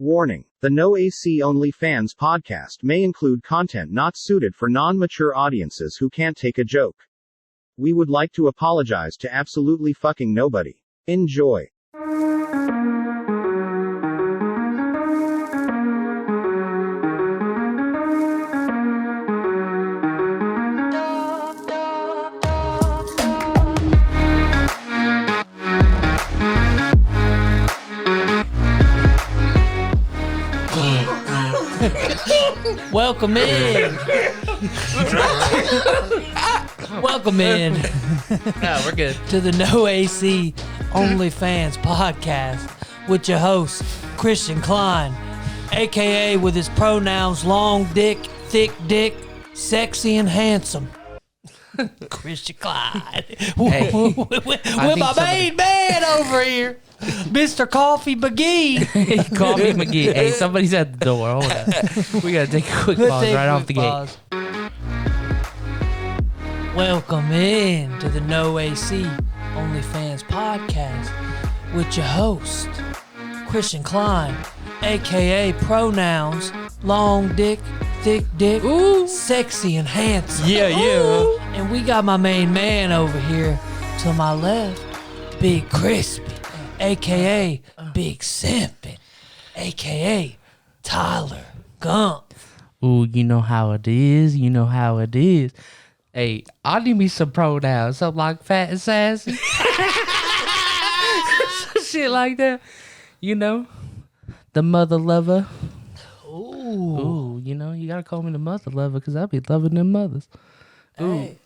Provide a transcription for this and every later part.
Warning: the No AC Only Fans podcast may include content not suited for non-mature audiences who can't take a joke. We would like to apologize to absolutely fucking nobody. Enjoy. Welcome in. Welcome in. No, we're good. To the No AC Only Fans podcast with your host, Christian Klein, a.k.a. with his pronouns long dick, thick dick, sexy, and handsome. Christian Klein. Hey, with my main man over here, Mr. Coffee McGee. Coffee McGee. Hey, somebody's at the door. Hold on. We gotta take a quick pause right off the gate. Welcome in to the No AC Only Fans podcast with your host, Christian Klein, a.k.a. pronouns long dick, thick dick, sexy, and handsome. Yeah. And we got my main man over here to my left, Big Crispy, a.k.a. Big Simpin, a.k.a. Tyler Gump. Ooh, you know how it is. Hey, I need me some pronouns. Something like fat and sassy. Some shit like that. You know? The mother lover. Ooh, you know, you gotta call me the mother lover because I be loving them mothers. Hey,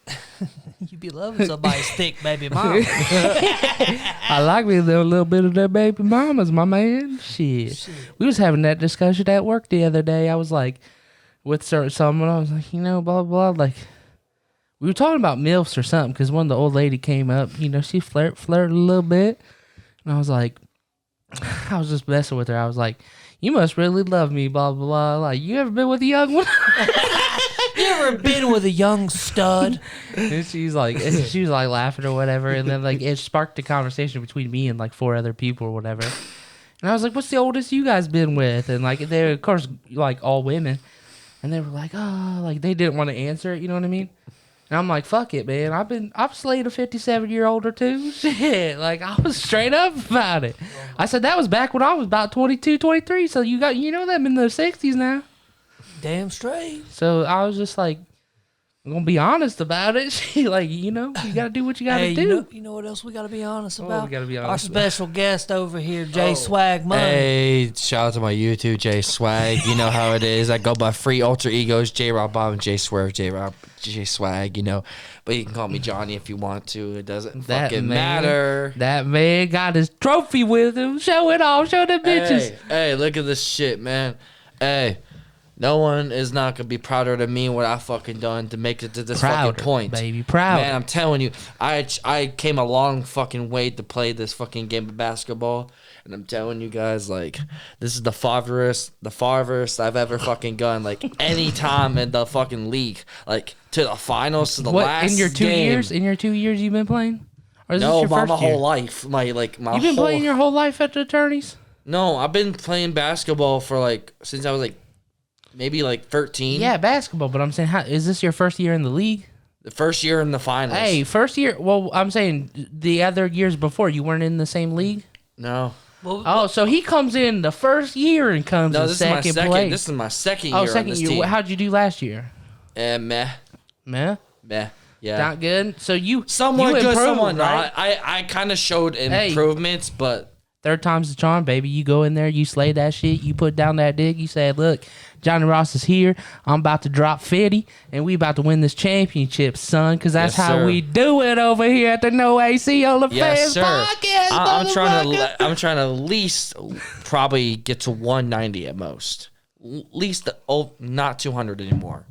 you be loving somebody's thick baby mama. I like me a little bit of their baby mamas, my man. Shit. We was having that discussion at work the other day. I was like, with someone, I was like, you know, blah, blah, blah. Like, we were talking about MILFs or something because one of the old lady came up, you know, she flirted a little bit. And I was like, I was just messing with her. I was like, you must really love me, blah, blah, blah. Like, you ever been with a young one? You ever been with a young stud? And she was like laughing or whatever. And then like it sparked a conversation between me and like 4 other people or whatever. And I was like, what's the oldest you guys been with? And like they're of course like all women. And they were like, oh, like they didn't want to answer it, you know what I mean? And I'm like, fuck it, man. I've slayed a 57-year-old or two. Shit. Like I was straight up about it. I said that was back when I was about 22, 23. So you know them in the 60s now. Damn straight. So I was just like, I'm gonna be honest about it. Like, you know, you gotta do what you gotta do. You know what else we gotta be honest about? We gotta be honest Our special guest over here, Jay Swag Money. Hey, shout out to my YouTube, Jay Swag. You know how it is. I go by free alter egos, J Rob Bob and J Swerve, J Swag, you know. But you can call me Johnny if you want to. It doesn't fucking matter. That man got his trophy with him. Show it off. Show the bitches. Hey, look at this shit, man. Hey. No one is not going to be prouder than me what I fucking done to make it to this fucking point. Baby, proud. Man, I'm telling you, I came a long fucking way to play this fucking game of basketball. And I'm telling you guys, like, this is the farthest I've ever fucking gone. Like, any time in the fucking league. Like, to the finals, to the last in your 2 game. years? In your 2 years you've been playing? Or is No, this your my first year? whole life. You've been playing your whole life at the attorneys? No, I've been playing basketball for, like, since I was, like, maybe like 13. Yeah, basketball. But I'm saying, is this your first year in the league? The first year in the finals. Hey, first year. Well, I'm saying the other years before, you weren't in the same league? No. Oh, so he comes in the first year and comes in second place. This is my second year second on this year. team. How'd you do last year? Meh. Meh? Yeah. Not good? So somewhat you good, improved, somewhat right? not. I kind of showed improvements, but... Third time's the charm, baby. You go in there, you slay that shit, you put down that dig, you say, look, Johnny Ross is here. I'm about to drop 50, and we about to win this championship, son, because that's how we do it over here at the No AC Only Fans podcast. I'm trying to at least probably get to 190 at most. At least, not 200 anymore.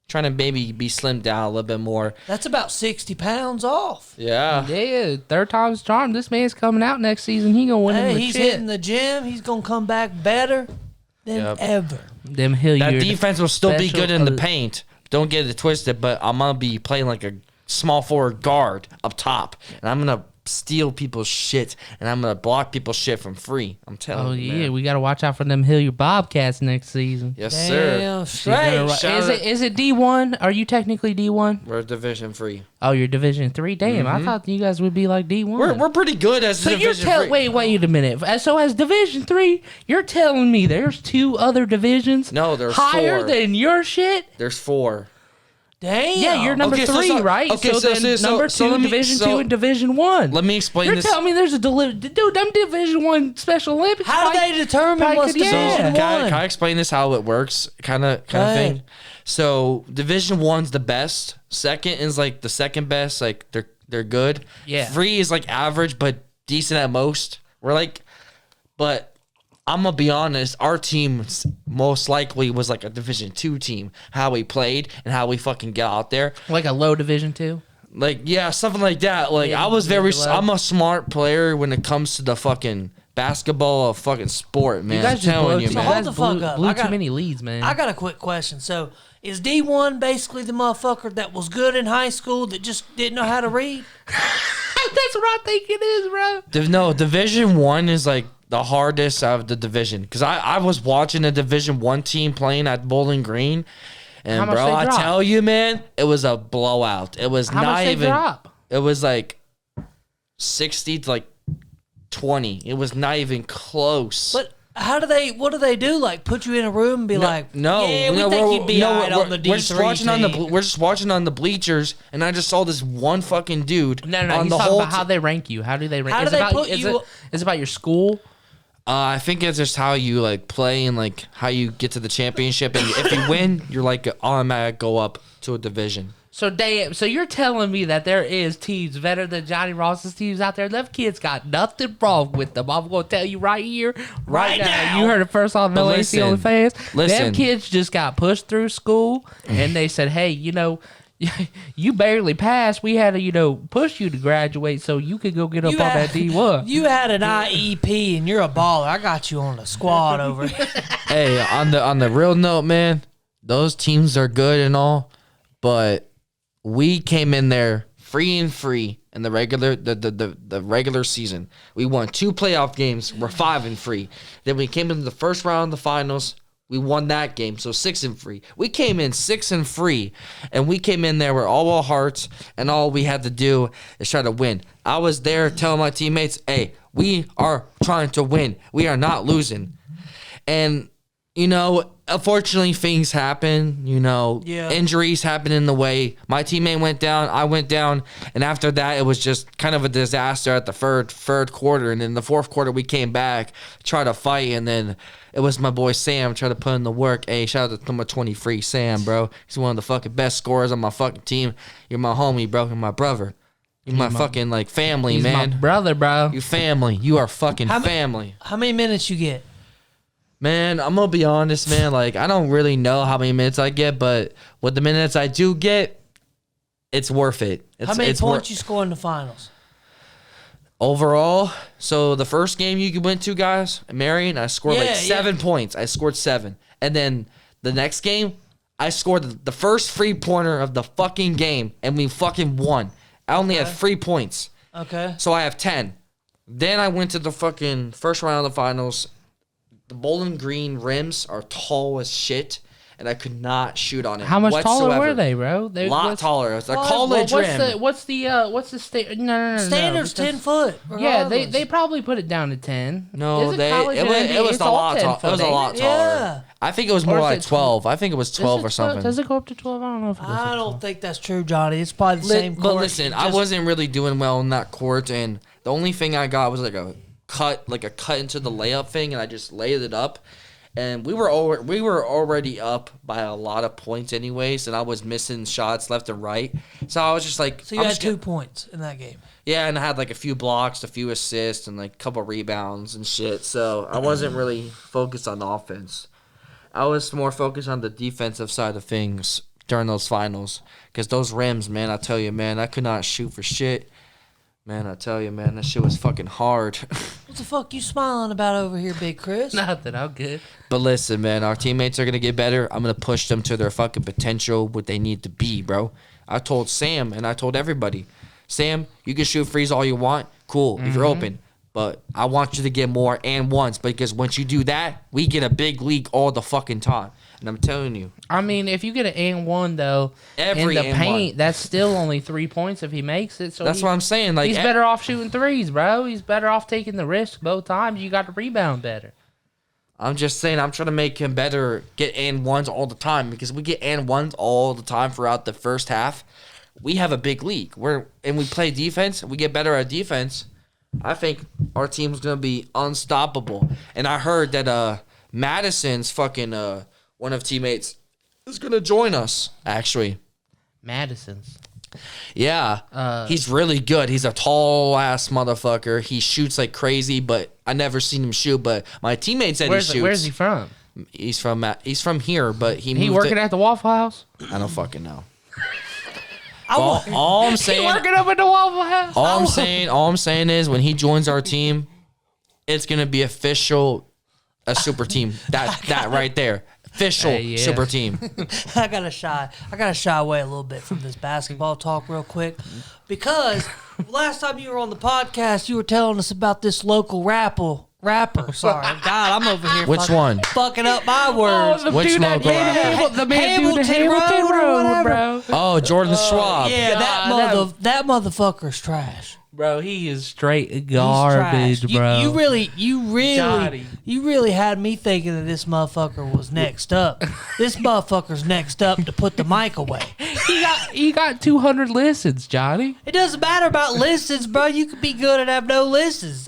Trying to maybe be slimmed down a little bit more. That's about 60 pounds off. Yeah. Yeah, third time's charm. This man's coming out next season. He gonna win him the he's shit. hitting the gym. He's gonna come back better than ever. Them Hilliard. That defense will still be good in the paint. Don't get it twisted, but I'm gonna be playing like a small forward guard up top, and I'm gonna steal people's shit, and I'm gonna block people's shit from free. I'm telling you, man. We gotta watch out for them Hilliard Bobcats next season. Yes, Damn sir. straight. Is it D1? Are you technically D1? We're Division 3. Oh, you're Division 3. Damn, I thought you guys would be like D1. We're pretty good as so Division 3. Wait a minute. So as Division 3, you're telling me there's 2 other divisions? No, there's higher 4. than your shit? There's 4. Damn. Yeah, you're number 3, right? Okay, number 2, Division 2, and Division 1. Let me explain this. You're telling me there's a dude, them Division 1 Special Olympics. How do they determine what's Division 1? Can I explain this how it works, kind of thing? So Division 1's the best. Second is like the second best. Like they're good. Yeah. 3 is like average but decent at most. But I'm gonna be honest, our team most likely was like a Division 2 team. How we played and how we fucking get out there. Like a low Division 2? Like, yeah, something like that. Like, Yeah, I'm a smart player when it comes to the fucking basketball of fucking sport, man. You guys just blew, man. Hold the fuck up. Blew too many leads, man. I got a quick question. So, is D1 basically the motherfucker that was good in high school that just didn't know how to read? That's what I think it is, bro. No, Division 1 is like the hardest out of the division. Because I was watching a Division 1 team playing at Bowling Green. And, bro, I tell you, man, it was a blowout. It was not even. Drop? It was like 60 to like 20. It was not even close. But what do they do? Like, put you in a room and be like, yeah, we think you'd be all right on the D3 we're just watching on the bleachers, and I just saw this one fucking dude. No, he's talking about how they rank you. How do they rank? How do they put you? Is it about your school? I think it's just how you like play and like how you get to the championship, and if you win, you're like automatic go up to a division. So you're telling me that there is teams better than Johnny Ross's teams out there? Them kids got nothing wrong with them. I'm gonna tell you right here, right now. You heard it first on Noaconlyfans. Them kids just got pushed through school, and they said, "Hey, you barely passed. We had to, push you to graduate so you could go get up on that D1. You had an IEP and you're a baller. I got you on the squad over here." Hey, on the real note, man, those teams are good and all, but we came in there free in the regular season. We won 2 playoff games. We're 5-3. Then we came into the first round of the finals. We won that game, so 6-3. We came in 6-3, and we came in there with all our hearts, and all we had to do is try to win. I was there telling my teammates, "Hey, we are trying to win. We are not losing." And unfortunately, things happen. Injuries happen in the way. My teammate went down. I went down, and after that, it was just kind of a disaster at the third quarter. And then the fourth quarter, we came back, tried to fight, and then it was my boy Sam trying to put in the work. Hey, shout out to number 23, Sam, bro. He's one of the fucking best scorers on my fucking team. You're my homie, bro. You're my brother. You're my fucking like family, he's man. My brother, bro. You family. You are fucking family. How many minutes you get? Man, I'm gonna be honest, man. Like, I don't really know how many minutes I get, but with the minutes I do get, it's worth it. How many points you score in the finals? Overall, so the first game you went to, guys, Marion, I scored 7 points. I scored 7. And then the next game, I scored the first 3-pointer of the fucking game, and we fucking won. I only had 3 points. Okay. So I have 10. Then I went to the fucking first round of the finals. The Bowling Green rims are tall as shit, and I could not shoot on it. How much whatsoever. taller were they, bro? A lot taller. It's a college rim. What's the standard? No. Standard's 10 foot. Yeah, they probably put it down to 10. No, it was a lot taller. It was a lot taller. Yeah. I think it was more like 12. I think it was 12 or something. Does it go up to 12? I don't know if it does. I don't think that's true, Johnny. It's probably the same court. But listen, I wasn't really doing well in that court, and the only thing I got was like a cut into the layup thing, and I just laid it up. And we were already up by a lot of points anyways, and I was missing shots left and right. So I was just like... So you had 2 points in that game. Yeah, and I had like a few blocks, a few assists, and like a couple rebounds and shit. So I wasn't really focused on offense. I was more focused on the defensive side of things during those finals. Because those rims, man, I tell you, man, I could not shoot for shit. Man, I tell you, man, that shit was fucking hard. What the fuck you smiling about over here, Big Chris? Nothing, I'm good. But listen, man, our teammates are going to get better. I'm going to push them to their fucking potential, what they need to be, bro. I told Sam, and I told everybody, Sam, you can shoot freeze all you want. Cool, if you're open. But I want you to get more and ones, because once you do that, we get a big leak all the fucking time. And I'm telling you. I mean, if you get an and one though, in the paint, that's still only 3 points if he makes it. So that's what I'm saying. Like, he's better off shooting threes, bro. He's better off taking the risk both times. You got to rebound better. I'm just saying, I'm trying to make him better, get and ones all the time, because we get and ones all the time throughout the first half. We have a big leak. And we play defense. We get better at defense. I think our team's gonna be unstoppable. And I heard that Madison's fucking one of teammates is gonna join us. Actually, Madison's. Yeah, he's really good. He's a tall ass motherfucker. He shoots like crazy, but I never seen him shoot. But my teammate said he shoots. Where's he from? He's from here, but he working at the Waffle House. I don't fucking know. All I'm saying, he working up at the Waffle House. All I'm saying is when he joins our team, it's gonna be official, a super team. That right there, official super team. I gotta shy away a little bit from this basketball talk real quick, because last time you were on the podcast, you were telling us about this local rapper. Sorry, God, I'm over here. Which one? Fucking up my words. Which local rapper? The man do the Hamilton Road, bro. Oh, Jordan Schwab. Yeah, that motherfucker's trash. Bro, he is straight garbage, bro. You really had me thinking that this motherfucker was next up. This motherfucker's next up to put the mic away. He got 200 listens, Johnny. It doesn't matter about listens, bro. You could be good and have no listens.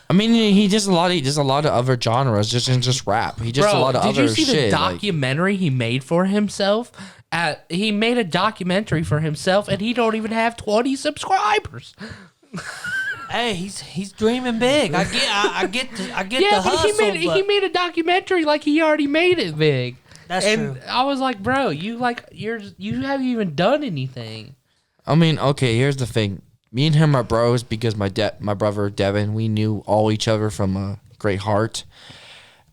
I mean, he does a lot of other genres, just rap. He does a lot of other shit. Did you see the documentary he made for himself? He made a documentary for himself, and he don't even have 20 subscribers. Hey, he's dreaming big. I get the hustle. He made a documentary like he already made it big. That's true. I was like, bro, you haven't even done anything. I mean, okay, here's the thing. Me and him are bros because my brother Devin, we knew all each other from a great heart.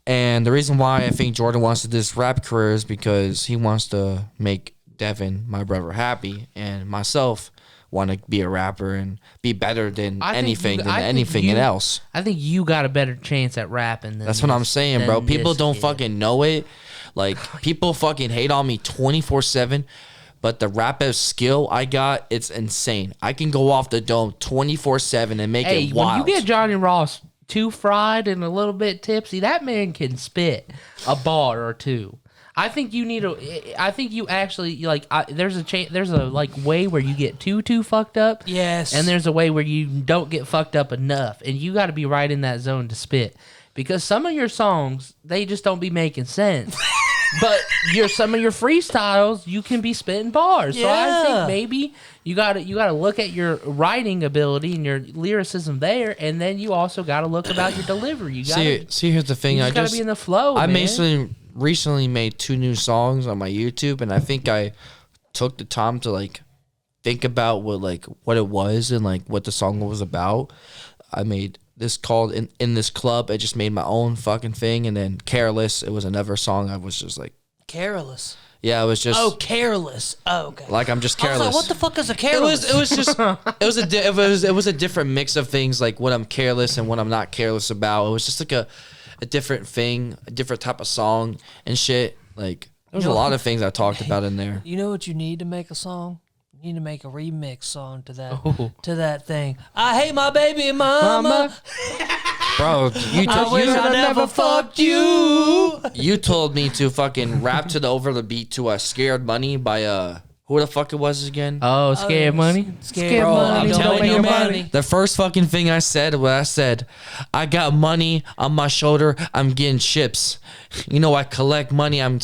And the reason why I think Jordan wants to do this rap career is because he wants to make Devin, my brother, happy, and myself want to be a rapper and be better than anything else. I think you got a better chance at rapping than That's what I'm saying, bro. People don't fucking know it. Like, people fucking hate on me 24/7. But the rap skill I got, it's insane. I can go off the dome 24/7 and make it wild. When you get Johnny Ross too fried and a little bit tipsy, that man can spit a bar or two. I think you need I think you actually there's a like way where you get too fucked up. Yes. And there's a way where you don't get fucked up enough, and you got to be right in that zone to spit, because some of your songs, they just don't be making sense. But some of your freestyles, you can be spitting bars. Yeah. So I think maybe you gotta look at your writing ability and your lyricism there, and then you also gotta look about your delivery. You gotta see. Here's the thing. You just gotta be in the flow. I man. recently made 2 new songs on my YouTube, and I think I took the time to think about what it was and what the song was about. I made this called in this club. I just made my own fucking thing, and then Careless. It was another song. I was just Careless. Yeah, it was just. Oh, careless. Oh, okay. I'm just careless. I was what the fuck is a careless? It was just. it was a different mix of things, what I'm careless and what I'm not careless about. It was just a different thing, a different type of song and shit. There's a lot of things I talked about in there. You know what you need to make a song? You need to make a remix song to that thing. I hate my baby mama. Bro, I wish I never fucked you. You told me to fucking rap over the beat to Scared Money by who the fuck it was again? Oh, Scared Money? Scared Bro, Money. I'm telling you, money. The first fucking thing I said I got money on my shoulder, I'm getting chips. You know, I collect money, I'm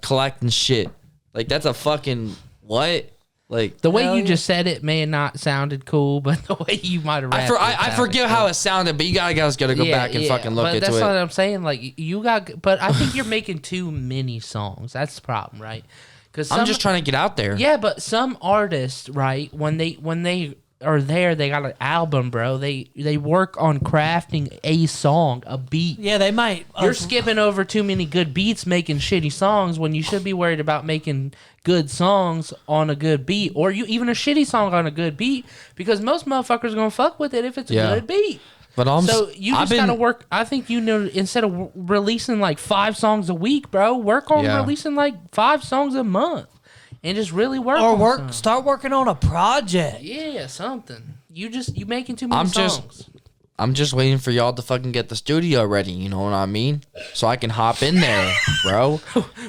collecting shit. That's a fucking what? The way you just said it may have not sounded cool, but the way you might have rapped I forget how it sounded, but you guys gotta go back and fucking look into it. That's what I'm saying. But I think you're making too many songs. That's the problem, right? Because I'm just trying to get out there. Yeah, but some artists, right, when they are there. They got an album, bro. They work on crafting a song, a beat. Yeah, they might. You're skipping over too many good beats making shitty songs when you should be worried about making good songs on a good beat, or you even a shitty song on a good beat, because most motherfuckers gonna fuck with it if it's a good beat. But you just gotta work. I think instead of releasing like 5 songs a week, bro, work on releasing like 5 songs a month, and just really work. Or start working on a project. Yeah, something. You making too many songs. I'm just waiting for y'all to fucking get the studio ready. You know what I mean? So I can hop in there, bro,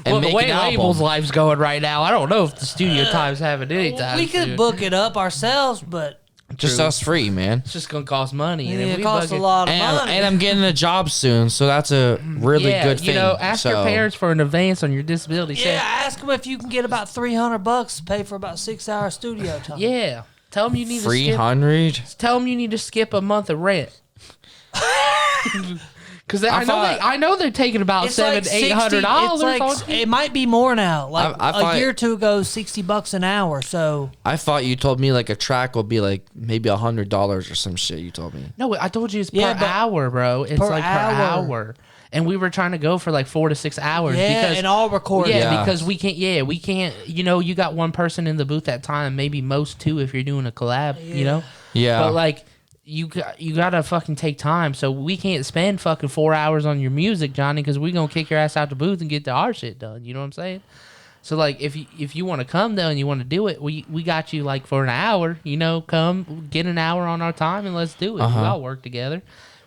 and make the way an album. Label's life's going right now, I don't know if the studio time's having any time. We could book it up ourselves, but. Just us free, man. It's just gonna cost money. And it costs a lot of money. And I'm getting a job soon, so that's a really good thing. Ask your parents for an advance on your disability. Ask them if you can get about $300 to pay for about 6 hours studio time. Yeah, tell them you need 300. Tell them you need to skip a month of rent. Because I know they're taking about $700-800. It might be more now. Like a year or two ago, $60 an hour. So I thought you told me like a track would be like maybe $100 or some shit. You told me. No, I told you it's per hour, bro. It's per hour. And we were trying to go for like 4 to 6 hours. Yeah, and all recorded. Yeah, because we can't. Yeah, we can't. You got one person in the booth at a time, maybe most 2 if you're doing a collab. Yeah. Yeah. But like. You gotta fucking take time, so we can't spend fucking 4 hours on your music, Johnny, because we gonna kick your ass out the booth and get our shit done. You know what I'm saying? So like, if you want to come though and you want to do it, we got you like for an hour. Come get an hour on our time and let's do it. We all work together.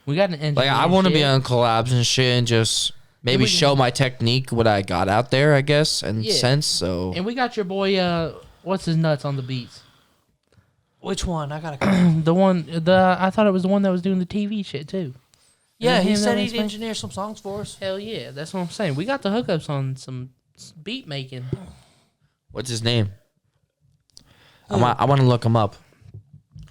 We got an engineer. Like I want to be on collabs and shit and just maybe show my technique, what I got out there, I guess, and sense. So and we got your boy, what's his nuts on the beats. Which one? I gotta. I thought it was the one that was doing the TV shit too. Yeah, he said he'd engineer some songs for us. Hell yeah, that's what I'm saying. We got the hookups on some beat making. What's his name? I want to look him up.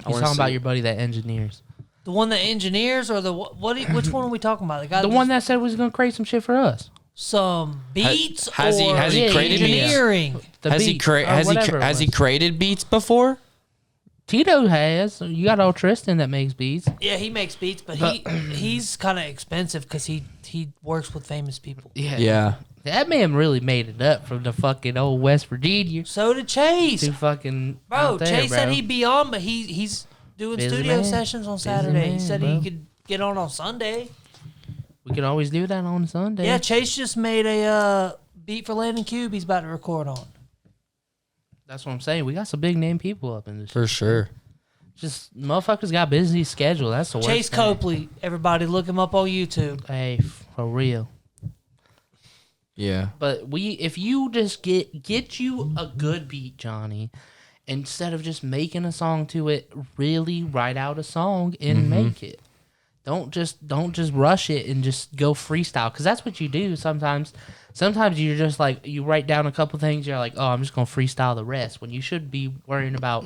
He's talking about your buddy that engineers. The one that engineers, or which one are we talking about? The one that said was gonna create some shit for us. Some beats. Has he created engineering? Has he created beats before? Tito has. You got old Tristan that makes beats. Yeah, he makes beats, but he's kind of expensive because he works with famous people. Yeah. That man really made it up from the fucking old West Virginia. So did Chase. To fucking Chase said he'd be on, but he's doing studio sessions on Saturday. He said he could get on Sunday. We could always do that on Sunday. Yeah, Chase just made a beat for Landon Cube he's about to record on. That's what I'm saying. We got some big name people up in this. For sure. Just motherfuckers got busy schedule. That's the worst. Chase Copley. Everybody look him up on YouTube. Hey, for real. Yeah. But if you just get you a good beat, Johnny, instead of just making a song to it, really write out a song and make it. Don't just rush it and just go freestyle, because that's what you do sometimes. Sometimes you're just like, you write down a couple things, you're like, oh, I'm just gonna freestyle the rest, when you should be worrying about,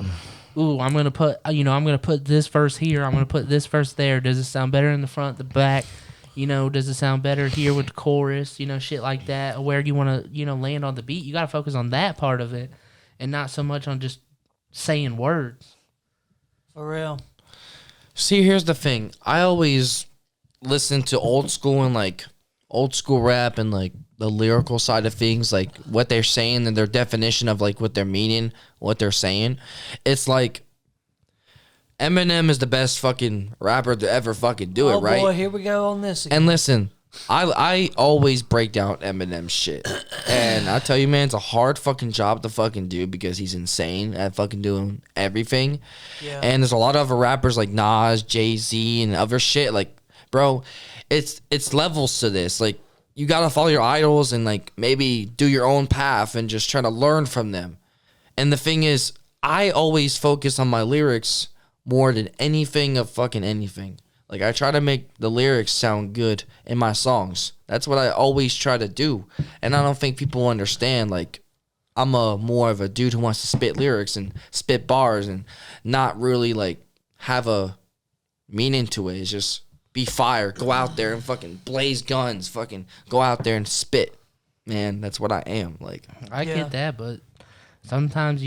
ooh, I'm gonna put this verse here, I'm gonna put this verse there. Does it sound better in the front, the back? Does it sound better here with the chorus? Shit like that. Where you wanna, land on the beat. You gotta focus on that part of it, and not so much on just saying words. For real. See, here's the thing. I always listen to old school and like old school rap and like the lyrical side of things, like what they're saying and their definition of like what they're meaning, what they're saying. It's like Eminem is the best fucking rapper to ever fucking do it, right? Oh boy, here we go on this again. And listen, I always break down Eminem shit. And I tell you, man, it's a hard fucking job to fucking do because he's insane at fucking doing everything. Yeah. And there's a lot of other rappers like Nas, Jay-Z, and other shit. Like, bro, it's levels to this. Like, you gotta follow your idols and like maybe do your own path and just try to learn from them. And the thing is, I always focus on my lyrics more than anything of fucking anything. Like, I try to make the lyrics sound good in my songs. That's what I always try to do. And I don't think people understand, like, I'm more of a dude who wants to spit lyrics and spit bars and not really, like, have a meaning to it. It's just be fire. Go out there and fucking blaze guns. Fucking go out there and spit. Man, that's what I am. Like, I get that, but sometimes,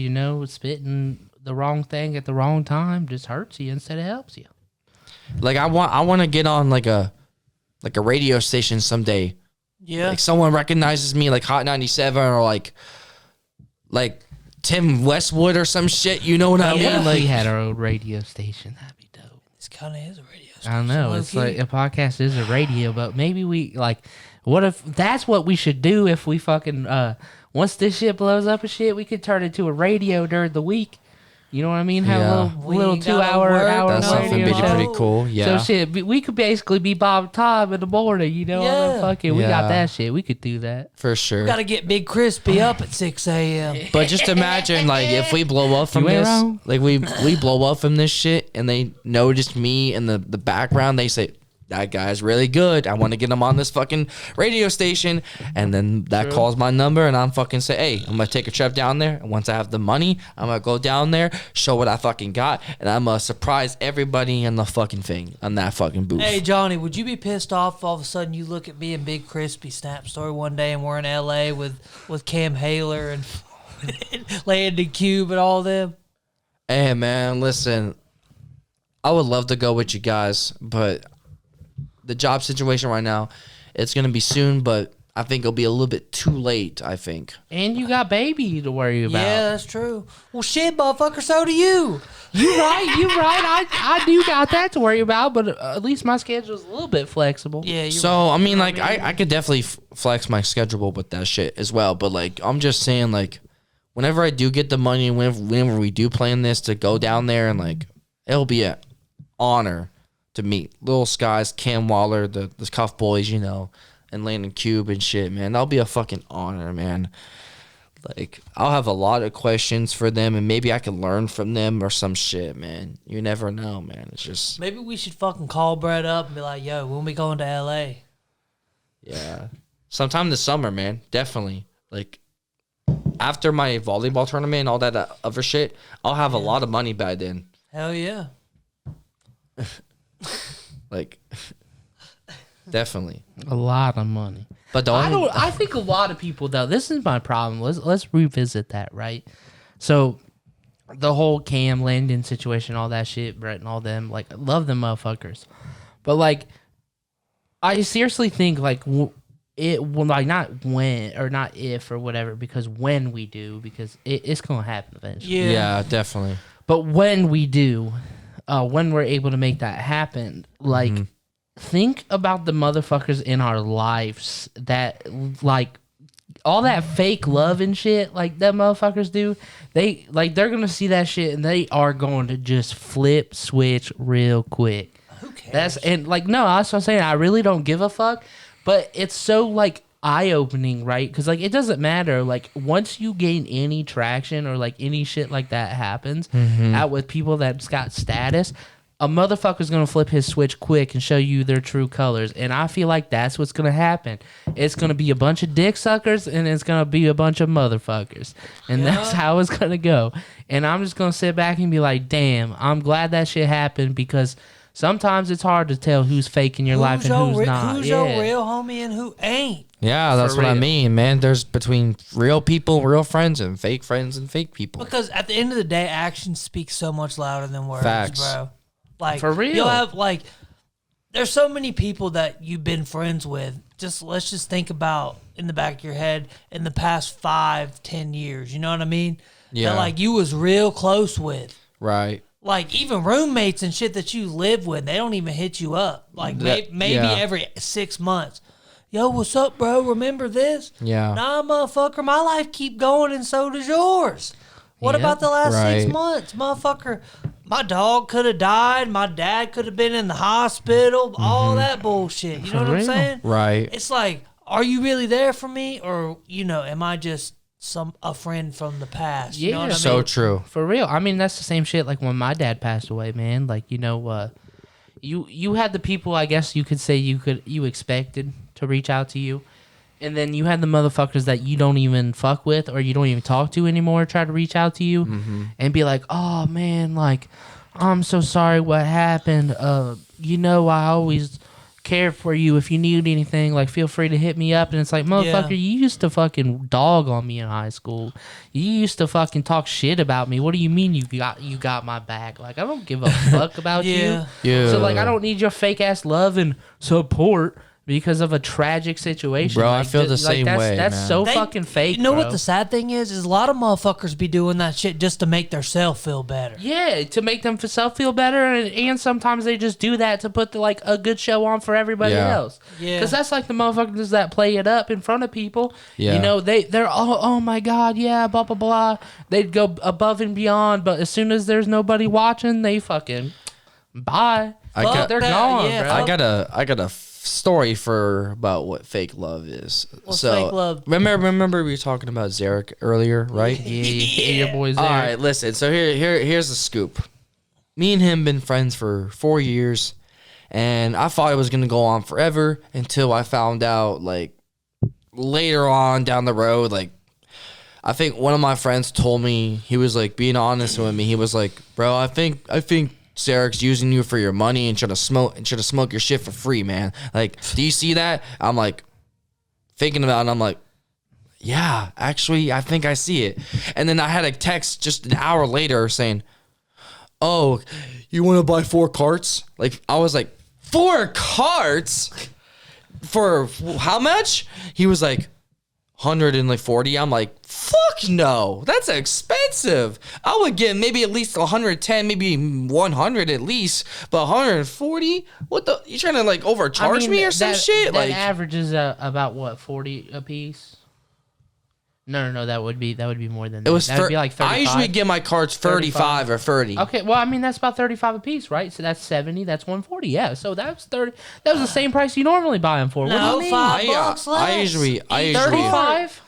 spitting the wrong thing at the wrong time just hurts you instead of helps you. Like I want to get on like a radio station someday. Yeah. Like someone recognizes me like Hot 97 or like Tim Westwood or some shit. You know what I mean? Like, Like we had our own radio station. That'd be dope. This kind of is a radio station. I don't know. It's like a podcast is a radio, but maybe we like. What if that's what we should do if we fucking once this shit blows up and shit, we could turn it to a radio during the week. You know what I mean? Have Yeah. a little 2 hour that's something radio pretty, show. pretty cool. Yeah. So shit, we could basically be Bob Tom in the morning, you know? Yeah. Fucking, we got Yeah. that shit. We could do that. For sure. Got to get Big Crispy up at 6 a.m. But just imagine, like, if we blow up from You ain't this, wrong. like, we blow up from this shit, and they noticed me in the background, they say, that guy's really good. I want to get him on this fucking radio station. And then that calls my number, and I'm fucking say, hey, I'm going to take a trip down there. And once I have the money, I'm going to go down there, show what I fucking got, and I'm going to surprise everybody in the fucking thing on that fucking booth. Hey, Johnny, would you be pissed off if all of a sudden you look at me and Big Crispy Snap Story one day and we're in L.A. with Cam Haler and Landon Cube and all them? Hey, man, listen, I would love to go with you guys, but the job situation right now, it's going to be soon, but I think it'll be a little bit too late, I think. And you got baby to worry about. Yeah, that's true. Well, shit, motherfucker, so do you. You right. I do got that to worry about, but at least my schedule's a little bit flexible. Yeah, you're So, I mean, like, I could definitely flex my schedule with that shit as well, but, like, I'm just saying, like, whenever I do get the money and whenever we do plan this to go down there, and, like, it'll be an honor to meet Lil Skies, Cam Waller, the Cuff Boys, you know, and Landon Cube and shit, man. That'll be a fucking honor, man. Like, I'll have a lot of questions for them, and maybe I can learn from them or some shit, man. You never know, man. It's just, Maybe we should fucking call Brett up and be like, yo, when we going to L.A.? yeah. Sometime this summer, man. Definitely. Like, after my volleyball tournament and all that other shit, I'll have a lot of money by then. Hell yeah. Like, definitely. A lot of money. But the only, I think a lot of people though. This is my problem. Let's revisit that, right? So the whole Cam Landon situation, all that shit, Brett and all them, like, I love them motherfuckers, but like, I seriously think like like not when or not if or whatever, because when we do, because it's gonna happen eventually. yeah, definitely. But when we do, when we're able to make that happen, like, think about the motherfuckers in our lives that, like, all that fake love and shit, like, that motherfuckers do. They, like, they're going to see that shit and they are going to just flip switch real quick. Who cares? No, that's what I'm saying. I really don't give a fuck. But it's so, like, eye-opening, right? Because, like, it doesn't matter. Like, once you gain any traction or, like, any shit like that happens out with people that's got status, a motherfucker's going to flip his switch quick and show you their true colors. And I feel like that's what's going to happen. It's going to be a bunch of dick suckers and it's going to be a bunch of motherfuckers. And that's how it's going to go. And I'm just going to sit back and be like, damn, I'm glad that shit happened, because sometimes it's hard to tell who's fake in your life and who's not. Who's your real homie and who ain't? Yeah, that's For what I real. mean, man. There's between real people, real friends, and fake people. Because at the end of the day, actions speak so much louder than words, Facts. bro. Like, For real. you'll have, like, there's so many people that you've been friends with. Let's just think about in the back of your head in the past 5-10 years. You know what I mean? Yeah. That, like, you was real close with. Right. Like, even roommates and shit that you live with, they don't even hit you up. Like, maybe yeah. every 6 months. Yo, what's up, bro? Remember this? Yeah. Nah, motherfucker, my life keep going and so does yours. What Yeah, about the last 6 right. months? Motherfucker, my dog could have died. My dad could have been in the hospital. All that bullshit. You know what I'm real. saying? Right. It's like, are you really there for me? Or, am I just a friend from the past? You know what I mean? So true. For real. I mean, that's the same shit like when my dad passed away, man. Like, you had the people, I guess you could say you expected to reach out to you. And then you had the motherfuckers that you don't even fuck with or you don't even talk to anymore try to reach out to you and be like, oh, man, like, I'm so sorry what happened. I always, care for you. If you need anything, like, feel free to hit me up. And it's like, motherfucker, you used to fucking dog on me in high school. You used to fucking talk shit about me. What do you mean you got my back? Like, I don't give a fuck about you. Yeah. So, like, I don't need your fake ass love and support because of a tragic situation. Bro, like, I feel the same way, That's man. so fucking fake. You know bro. what the sad thing is a lot of motherfuckers be doing that shit just to make theirself feel better. Yeah, to make themselves feel better, and sometimes they just do that to put a good show on for everybody else. Yeah, because that's like the motherfuckers that play it up in front of people. Yeah. You know, they're oh my god, yeah, blah blah blah. They'd go above and beyond, but as soon as there's nobody watching, they fucking bye. They're gone. Yeah, bro. I got a story about what fake love is. What's fake love? Remember we were talking about Zarek earlier, right? Yeah, your boy's there. All right, listen. So here's the scoop. Me and him been friends for 4 years, and I thought it was gonna go on forever until I found out, like, later on down the road, like, I think one of my friends told me, he was like being honest with me. He was like, "Bro, I think Zarek's using you for your money and trying to smoke your shit for free, man. Like, do you see that?" I'm like, thinking about it, and I'm like, yeah, actually, I think I see it. And then I had a text just an hour later saying, "Oh, you want to buy 4 carts?" Like, I was like, 4 carts? For how much? He was like, 140. I'm like, fuck no, that's expensive. I would get maybe at least 110, maybe 100 at least, but 140? What the? You trying to like overcharge me or some shit? That Like, averages about what, 40 a piece? No, that would be more than that. it was. That would be like 35. I usually get my carts 35 or 30. Okay, well, I mean, that's about 35 a piece, right? So that's 70, that's 140. Yeah, so that's 30. That was the same price you normally buy them for. What do No, you mean? $5 less. I usually 35?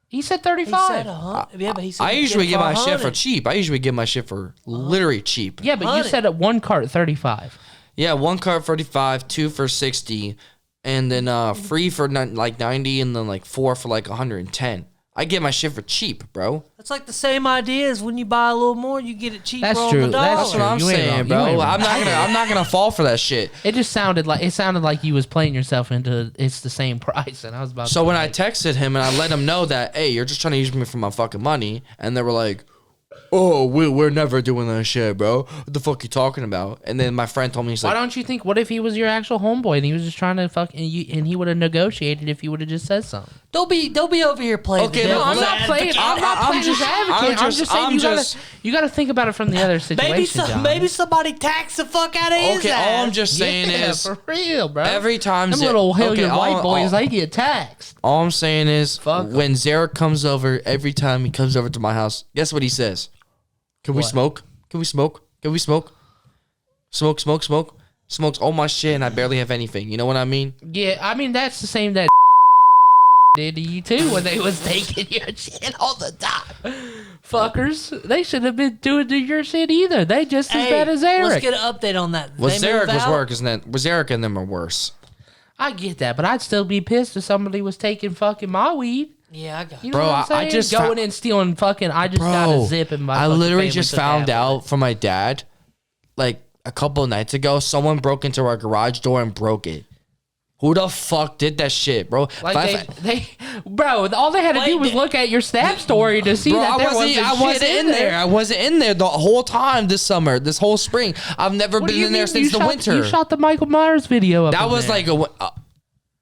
He said He 35. said 100. Yeah, but he said I usually get my shit for 100. cheap. I usually get my shit for literally cheap. Yeah, but you 100. said at one cart 35. Yeah, 1 cart 35, 2 for 60, and then 3 for like 90, and then like 4 for like 110. I get my shit for cheap, bro. That's like the same idea as when you buy a little more, you get it cheaper That's on true. the dollar. That's what I'm You ain't saying, wrong. bro. You ain't wrong. I'm not gonna fall for that shit. It just sounded like you was playing yourself into it's the same price, and I was about. So to when I texted him and I let him know that, hey, you're just trying to use me for my fucking money, and they were like, "Oh, we're never doing that shit, bro. What the fuck you talking about?" And then my friend told me, he's why like, don't you think? What if he was your actual homeboy and he was just trying to fuck, and he would have negotiated if you would have just said something? Don't be over here playing. Okay, the no, devil's I'm not playing. advocate. I'm not playing just- as advocate. I'm just saying you gotta think about it from the other situation. John. Maybe somebody tax the fuck out of his okay, ass. all I'm just saying Yeah, is, for real, bro. every time them Zer- little Hilliard okay, white all- boys, all- they get taxed. all I'm saying is, Fuck 'em. when Zarek comes over, every time he comes over to my house, guess what he says? Can we What? smoke? Can we smoke? Can we smoke? Smoke. Smokes all my shit, and I barely have anything. You know what I mean? Yeah, I mean that's the same that did to you too when they was taking your shit all the time. Fuckers, they should have been doing to your shit either. They just as bad as Eric. Let's get an update on that. Well, They Zarek move was out? worse than Zarek and them are worse. I get that, but I'd still be pissed if somebody was taking fucking my weed. Yeah, I got You it. know Bro, what I'm I saying? just going found- and stealing fucking. I just got a zip in my. I fucking literally family just took found half of out from my dad, like a couple of nights ago, someone broke into our garage door and broke it. Who the fuck did that shit, bro? it. Like bro, all they had to do was look at your Snap story to see Bro, that there I wasn't in there. I wasn't in there the whole time this summer, this whole spring. I've never What do been you in there mean? since the winter. You shot the Michael Myers video up. That in was there. like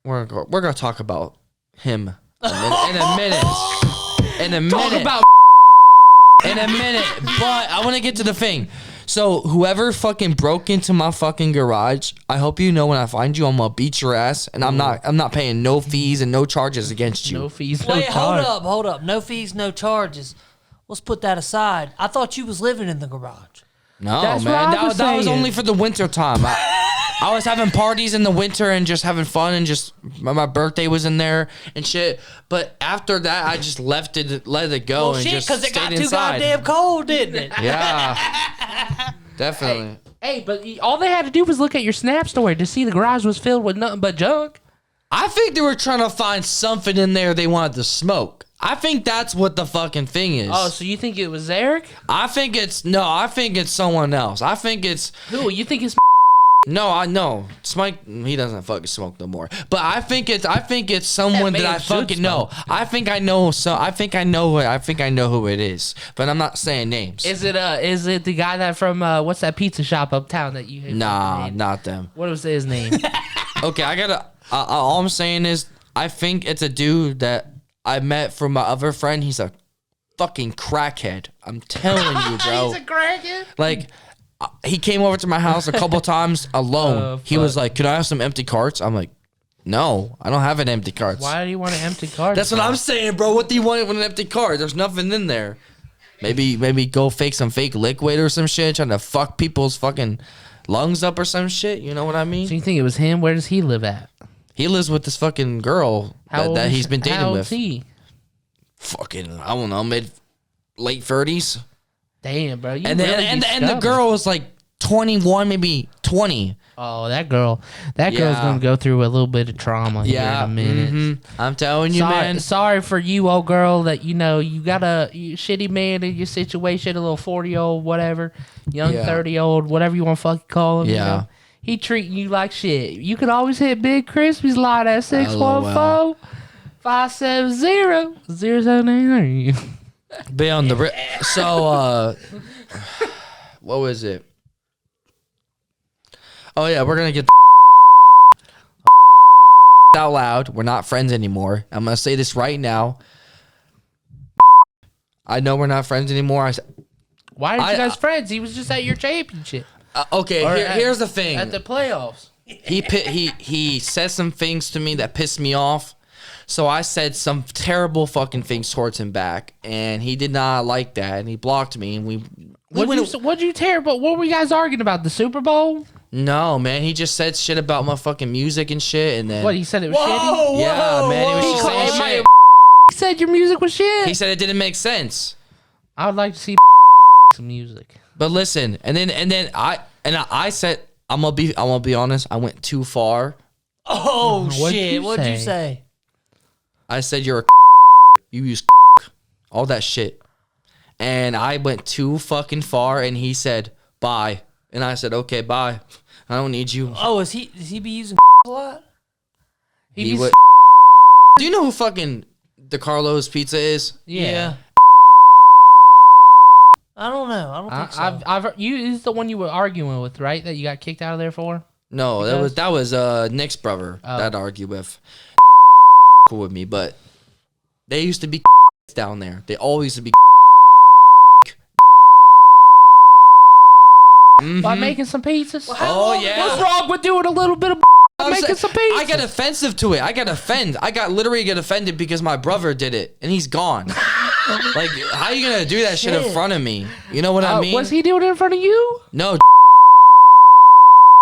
we're gonna talk about him in a minute. In a minute. Talk about in a minute. But I want to get to the thing. So whoever fucking broke into my fucking garage, I hope you know when I find you, I'm gonna beat your ass, and I'm not paying no fees and no charges against you. no fees. No Wait, charge. hold up. No fees, no charges. Let's put that aside. I thought you was living in the garage. No, That's what man, I was that was saying. only for the winter time. I was having parties in the winter and just having fun, and just my birthday was in there and shit. But after that, I just let it go Well, and shit, just because it stayed got too inside. goddamn cold, didn't it? Yeah, definitely. Hey, but all they had to do was look at your Snap story to see the garage was filled with nothing but junk. I think they were trying to find something in there they wanted to smoke. I think that's what the fucking thing is. Oh, so you think it was Eric? I think it's someone else. I think it's Who? You think it's No, I know. Smike, he doesn't fucking smoke no more. But I think it's someone that I fucking know. I think I know who it is. But I'm not saying names. Is it the guy that from what's that pizza shop uptown that you? Nah, not them. What was his name? Okay, all I'm saying is I think it's a dude that I met from my other friend. He's a fucking crackhead. I'm telling you, bro. He's a crackhead. Like, he came over to my house a couple times alone. He was like, "Could I have some empty carts?" I'm like, "No, I don't have an empty cart." Why do you want an empty cart? That's what I'm saying, bro. What do you want with an empty cart? There's nothing in there. Maybe go fake some fake liquid or some shit, trying to fuck people's fucking lungs up or some shit. You know what I mean? So you think it was him? Where does he live at? He lives with this fucking girl that he's been dating how with. Old's he? Fucking, I don't know, late 30s. Damn, bro. And the girl was like 21, maybe 20. Oh, that girl's gonna go through a little bit of trauma here in a minute. I'm telling you, man. Sorry for you, old girl, that you got a shitty man in your situation, a little 40-year-old, whatever, young 30-year-old, whatever you want to fucking call him. Yeah. You know? He treating you like shit. You can always hit Big Crispy's line at 614-570-0793. Be on the so what was it? Oh yeah, we're gonna get out loud. We're not friends anymore. I'm gonna say this right now. I know we're not friends anymore. Why aren't you guys friends? He was just at your championship. Okay, here's the thing. At the playoffs. He said some things to me that pissed me off. So I said some terrible fucking things towards him back, and he did not like that, and he blocked me. And what'd you terrible? What were you guys arguing about? The Super Bowl? No, man. He just said shit about my fucking music and shit, and then what he said it was shitty. Yeah, man. He was just saying shit. He said your music was shit. He said it didn't make sense. I would like to see some music. But listen, and then I said I'm gonna be honest. I went too far. Oh What'd shit! you What'd you say? say? I said you're a you use all that shit, and I went too fucking far. And he said bye, and I said okay, bye. I don't need you. Oh, does he be using a lot? He would. Do you know who fucking DeCarlo's Pizza is? Yeah. I don't know. I don't think so. He's the one you were arguing with, right? That you got kicked out of there for? No, that was Nick's brother that I argued with. Cool with me, but they used to be down there. They always used to be. By making some pizzas? Oh yeah. What's wrong with doing a little bit of making some pizzas? I got offensive to it. I literally get offended because my brother did it and he's gone. Like, how you gonna do that shit in front of me? You know what I mean? Was he doing it in front of you? No.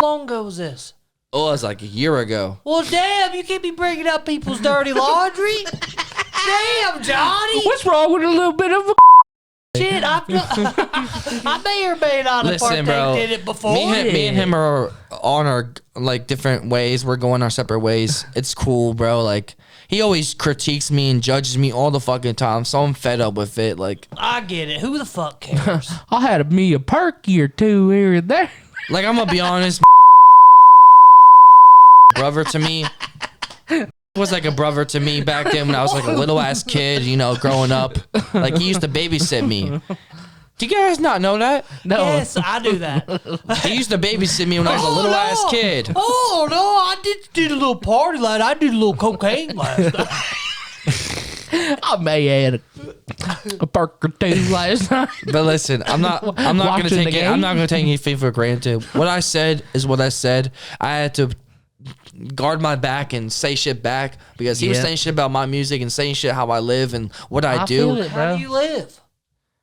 How long ago was this? Oh, it was like a year ago. Well, damn, you can't be bringing up people's dirty laundry. Damn, Johnny. What's wrong with a little bit of shit? I may or may not have did it before. Me and him are on our like different ways. We're going our separate ways. It's cool, bro. Like, he always critiques me and judges me all the fucking time, so I'm fed up with it. Like, I get it. Who the fuck cares? I had me a perky or two here and there. Like, I'm gonna be honest. Brother to me was like a brother to me back then when I was like a little ass kid, you know, growing up. Like, he used to babysit me. Do you guys not know that? No. Yes, I do that. He used to babysit me when I was a little ass kid. Oh no, I did a little party last. I did a little cocaine last night. I may have a perk or two last night. But listen, I'm not gonna take it. I'm not gonna take anything for granted. What I said is what I said. I had to guard my back and say shit back because he was saying shit about my music and saying shit how I live and what I do. Feel it, bro. How do you live?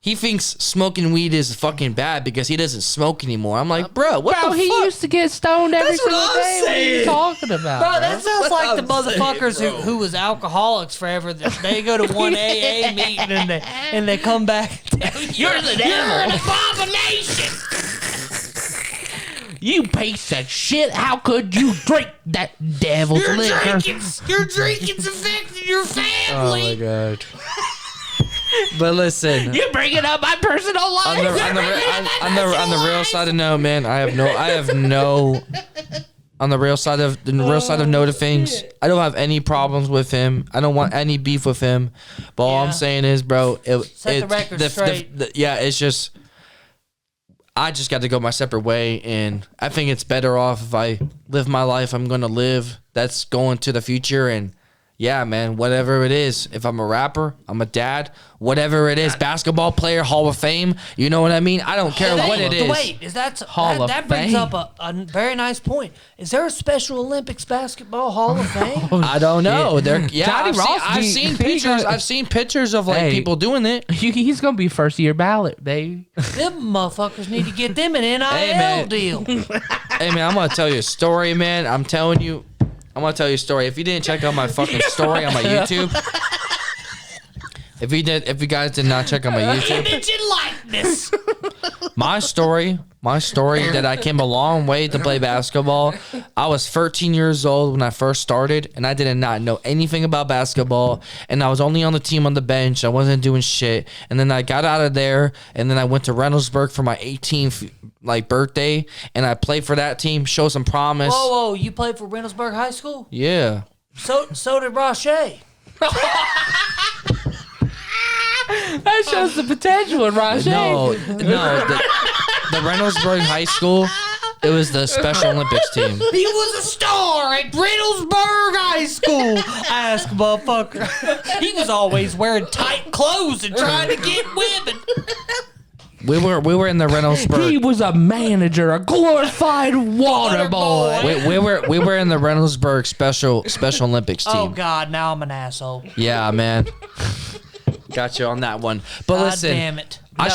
He thinks smoking weed is fucking bad because he doesn't smoke anymore. I'm like, bro, what the fuck? He used to get stoned every single day. What are you talking about? Bro, that sounds like the motherfuckers who was alcoholics forever. They go to one AA meeting and they come back and tell you, you're the devil. You're an abomination. You piece of shit. How could you drink that devil's liquor? Your drinking's affecting your family. Oh, my God. But listen, You're bringing up my personal life. on the real side of no, man, I have no. On the real side of no to things, I don't have any problems with him. I don't want any beef with him. But all I'm saying is, bro, Set the record straight. It's just. I just got to go my separate way, and I think it's better off if I live my life I'm going to live. That's going to the future, and yeah, man, whatever it is. If I'm a rapper, I'm a dad, whatever it is, basketball player, Hall of Fame, you know what I mean? I don't care what it is. Wait, that brings up a very nice point. Is there a Special Olympics basketball Hall of Fame? I don't know. I've seen pictures of like people doing it. He's gonna be first year ballot, baby. Them motherfuckers need to get them an NIL deal. Hey man, I'm gonna tell you a story, man. I'm telling you. I'm gonna tell you a story. If you didn't check out my fucking story on my YouTube, if you guys did not check out my YouTube, Image and likeness. my story that I came a long way to play basketball. I was 13 years old when I first started, and I did not know anything about basketball, and I was only on the team on the bench. I wasn't doing shit, and then I got out of there, and then I went to Reynoldsburg for my 18th birthday, and I played for that team. Show some promise. Whoa! You played for Reynoldsburg High School? Yeah. So did Roche. That shows the potential in Roger. No, the Reynoldsburg High School, it was the Special Olympics team. He was a star at Reynoldsburg High School. Ask motherfucker. He was always wearing tight clothes and trying to get women. We were in the Reynoldsburg. He was a manager, a glorified water boy. We were in the Reynoldsburg Special Olympics team. Oh God, now I'm an asshole. Yeah, man. Got you on that one. But God listen, damn it. I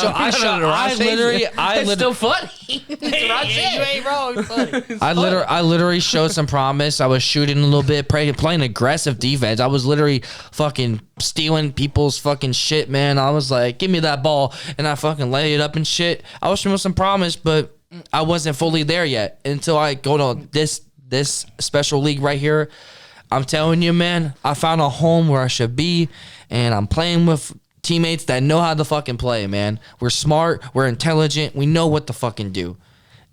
literally It's still funny. You ain't wrong. Funny. I literally showed some promise. I was shooting a little bit, playing aggressive defense. I was literally fucking stealing people's fucking shit, man. I was like, give me that ball, and I fucking lay it up and shit. I was showing some promise, but I wasn't fully there yet until I go to this special league right here. I'm telling you, man, I found a home where I should be, and I'm playing with teammates that know how to fucking play, man. We're smart, we're intelligent, we know what to fucking do.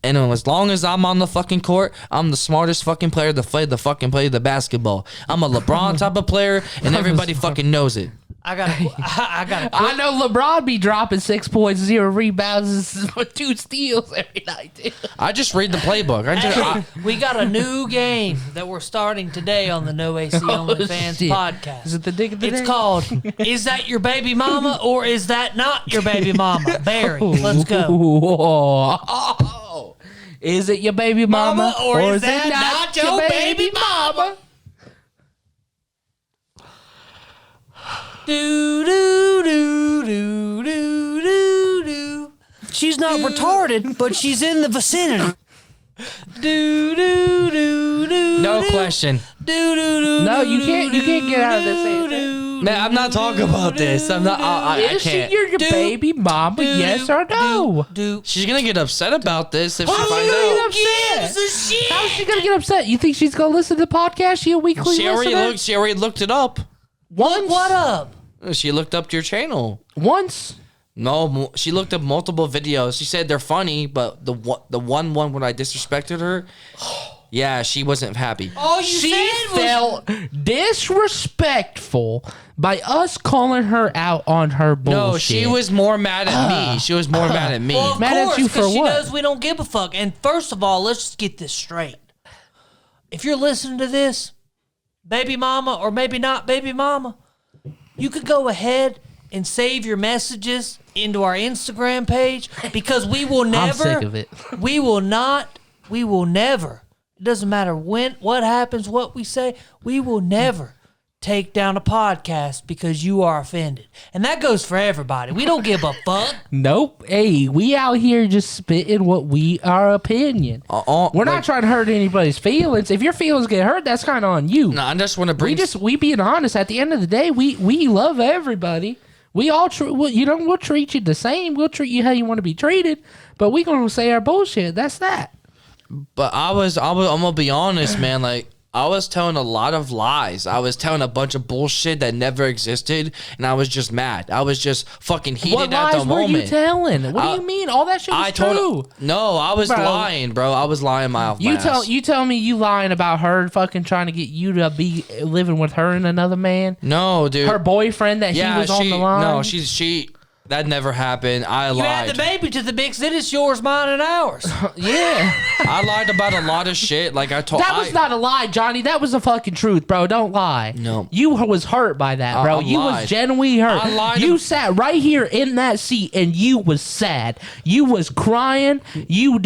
And as long as I'm on the fucking court, I'm the smartest fucking player to play the basketball. I'm a LeBron type of player, and everybody fucking knows it. I got. I know LeBron be dropping 6 points, 0 rebounds, 2 steals every night. Dude. I just read the playbook. We got a new game that we're starting today on the No AC Only Fans podcast. Is it the dig of the day? It's called "Is That Your Baby Mama or Is That Not Your Baby Mama?" Barry, let's go. Oh. Is it your baby mama or is that not your baby mama? Do do do do do do do. She's not retarded, but she's in the vicinity. Do do do do. No question. Do do do. No, you can't get out of this answer. Man, I'm not talking about this. I'm not. I Is can't. she your baby mama? Yes or no? She's gonna get upset about this if she How's finds she gonna get out. upset? How's she gonna get upset? You think she's gonna listen to the podcast? She a weekly listener? She already looked it up. Once? What up? She looked up your channel. Once? No, she looked up multiple videos. She said they're funny, but the one when I disrespected her, yeah, she wasn't happy. All you She said was felt disrespectful by us calling her out on her bullshit. No, she was more mad at me. She was more mad at me. Well, of Mad at course, you for 'cause she what? knows we don't give a fuck. And first of all, let's just get this straight. If you're listening to this, baby mama or maybe not baby mama, you could go ahead and save your messages into our Instagram page because we will never. I'm sick of it. We will never. It doesn't matter what happens, what we say. We will never take down a podcast because you are offended. And that goes for everybody. We don't give a fuck. Nope. Hey, we out here just spitting our opinion. We're not trying to hurt anybody's feelings. If your feelings get hurt, that's kind of on you. No, I just want to bring. We being honest. At the end of the day, we love everybody. We all we'll treat you the same. We'll treat you how you want to be treated. But we gonna say our bullshit. That's that. But I'm gonna be honest, man. Like I was telling a lot of lies. I was telling a bunch of bullshit that never existed, and I was just mad. I was just fucking heated at the moment. What lies were you telling? What do you mean? All that shit was true. No, I was lying, bro. I was lying my off. You tell me you lying about her fucking trying to get you to be living with her and another man? No, dude. Her boyfriend that he was on the line? No, she. That never happened. I lied. You had the baby to the mix. Then it's yours, mine, and ours. Yeah. I lied about a lot of shit. Like I told. That was not a lie, Johnny. That was the fucking truth, bro. Don't lie. No. You was hurt by that, bro. You was genuinely hurt. I lied. You sat right here in that seat and you was sad. You was crying. You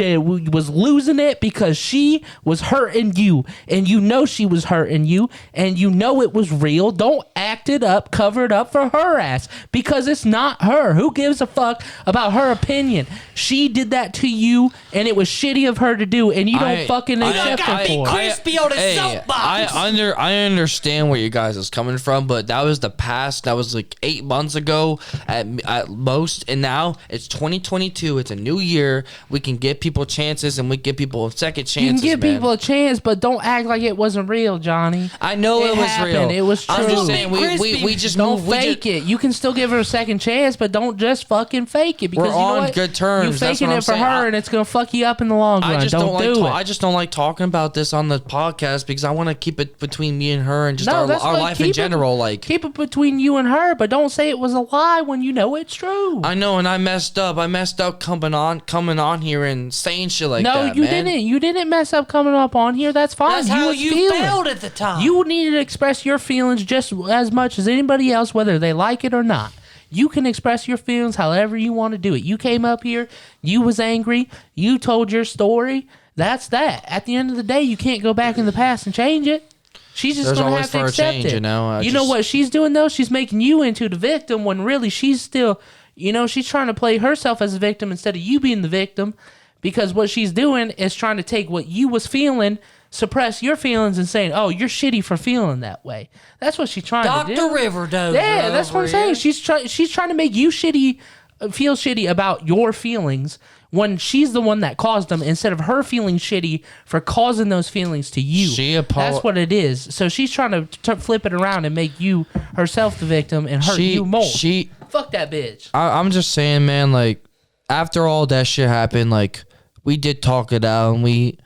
was losing it because she was hurting you. And you know she was hurting you. And you know it was real. Don't act it up, cover it up for her ass. Because it's not her. Who gives a fuck about her opinion? She did that to you, and it was shitty of her to do, and you don't fucking accept her for it. Crispy on his soapbox. I understand where you guys is coming from, but that was the past. That was like 8 months ago at most, and now it's 2022. It's a new year. We can give people chances, and we give people second chances. You can give people a chance, but don't act like it wasn't real, Johnny. I know it was real. It was true. I'm just saying we just don't fake it. You can still give her a second chance, but don't just fucking fake it because we're on good terms. You're faking it for her, and it's gonna fuck you up in the long run. Don't do it. I just don't like talking about this on the podcast because I want to keep it between me and her and just our life in general. Like keep it between you and her, but don't say it was a lie when you know it's true. I know, and I messed up. I messed up coming on here and saying shit like that. No, you didn't. You didn't mess up coming up on here. That's fine. That's how you felt at the time. You needed to express your feelings just as much as anybody else, whether they like it or not. You can express your feelings however you want to do it. You came up here, you was angry, you told your story. That's that. At the end of the day, you can't go back in the past and change it. She's just going to have to accept it. You know what she's doing, though? She's making you into the victim when really she's still, she's trying to play herself as a victim instead of you being the victim, because what she's doing is trying to take what you was feeling, suppress your feelings, and saying, oh, you're shitty for feeling that way. That's what she's trying to do. Dr. Riverdose. Yeah, that's what I'm saying. She's trying to make you feel shitty about your feelings when she's the one that caused them, instead of her feeling shitty for causing those feelings to you. That's what it is. So she's trying to flip it around and make you herself the victim and hurt you more. Fuck that bitch. I'm just saying, man, like, after all that shit happened, like, we did talk it out, and we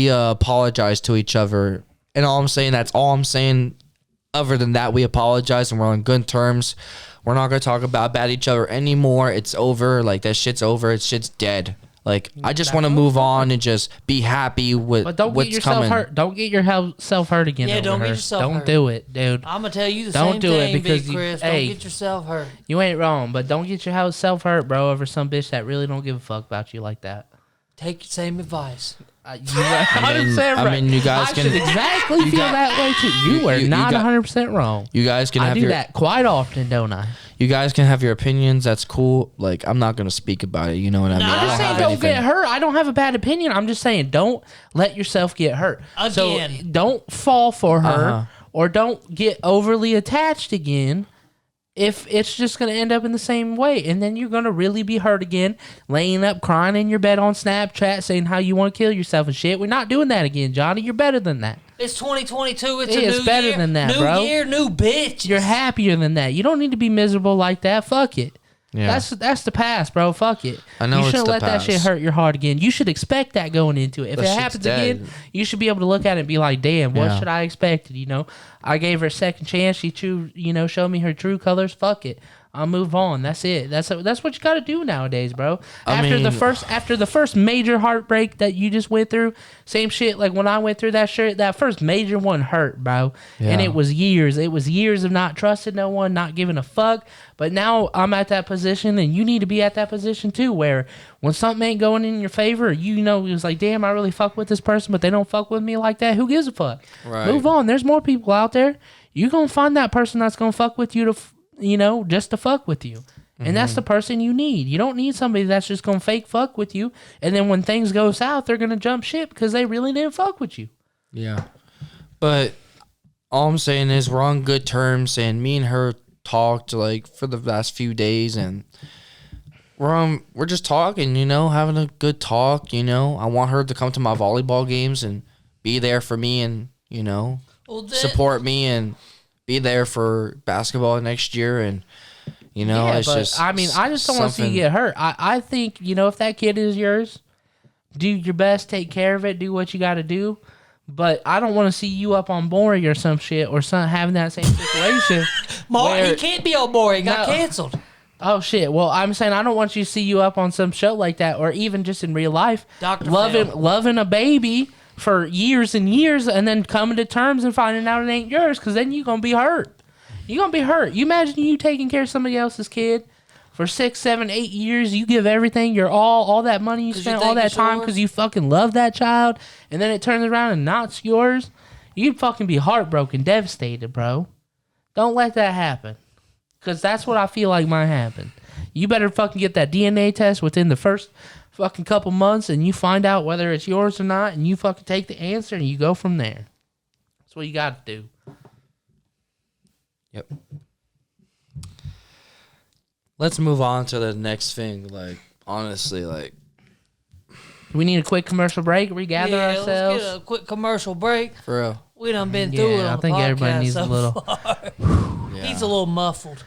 apologized to each other, and all I'm saying, that's all I'm saying. Other than that, we apologize, and we're on good terms. We're not gonna talk about each other anymore. It's over. Like, that shit's over. It's shit's dead. Like, I just want to move on and just be happy with what's coming. But don't get yourself hurt. Don't get yourself hurt again. Yeah, don't get yourself hurt. Don't do it, dude. I'm gonna tell you the same thing, Big Chris. Don't get yourself hurt. You ain't wrong, but don't get yourself hurt, bro, over some bitch that really don't give a fuck about you like that. Take the same advice. You're 100% right. I mean, you guys can should exactly feel that way too. You are not 100% wrong. You guys can have I do that quite often, don't I? You guys can have your opinions. That's cool. Like, I'm not gonna speak about it. You know what I mean? I'm just saying, don't get hurt. I don't have a bad opinion. I'm just saying, don't let yourself get hurt. Again. So don't fall for her, or don't get overly attached again. If it's just going to end up in the same way, and then you're going to really be hurt again, laying up, crying in your bed on Snapchat, saying how you want to kill yourself and shit. We're not doing that again, Johnny. You're better than that. It's 2022. It's a new year. Better than that, bro. New year, new bitch. You're happier than that. You don't need to be miserable like that. Fuck it. Yeah. That's the past, bro. Fuck it. I know. You shouldn't let that shit hurt your heart again. You should expect that going into it. If it happens again, you should be able to look at it and be like, damn, what should I expect? I gave her a second chance. She showed me her true colors. Fuck it. I'll move on. That's it. That's what you got to do nowadays, bro. After the first major heartbreak that you just went through, same shit. Like when I went through that shit, that first major one hurt, bro. Yeah. And it was years. It was years of not trusting no one, not giving a fuck. But now I'm at that position, and you need to be at that position too, where when something ain't going in your favor, it was like, damn, I really fuck with this person, but they don't fuck with me like that. Who gives a fuck? Right. Move on. There's more people out there. You're gonna find that person that's gonna fuck with you just to fuck with you. And that's the person you need. You don't need somebody that's just going to fake fuck with you. And then when things go south, they're going to jump ship because they really didn't fuck with you. Yeah. But all I'm saying is we're on good terms, and me and her talked like for the last few days, and we're just talking, having a good talk. I want her to come to my volleyball games and be there for me and, you know, Well, support me and be there for basketball next year. And, you know, Yeah, it's but, just. I mean, I just don't want to see you get hurt. I think, you know, if that kid is yours, do your best, take care of it, do what you got to do. But I don't want to see you up on Maury or some shit or having that same situation. He can't be on Maury. He got canceled. Oh, shit. Well, I'm saying I don't want you to see you up on some show like that or even just in real life. Loving a baby for years and years and then coming to terms and finding out it ain't yours because then you're going to be hurt. You're going to be hurt. You imagine you taking care of somebody else's kid for 6, 7, 8 years. You give everything, your all that money you spent, all that time because you fucking love that child, and then it turns around and not yours. You'd fucking be heartbroken, devastated, bro. Don't let that happen. Because that's what I feel like might happen. You better fucking get that DNA test within the first fucking couple months and you find out whether it's yours or not and you fucking take the answer and you go from there. That's what you got to do. Yep. Let's move on to the next thing. Like, honestly, like. We need a quick commercial break, regather ourselves. Let's get a quick commercial break. For real. We done been through it on I the think podcast everybody needs a little. He's a little muffled.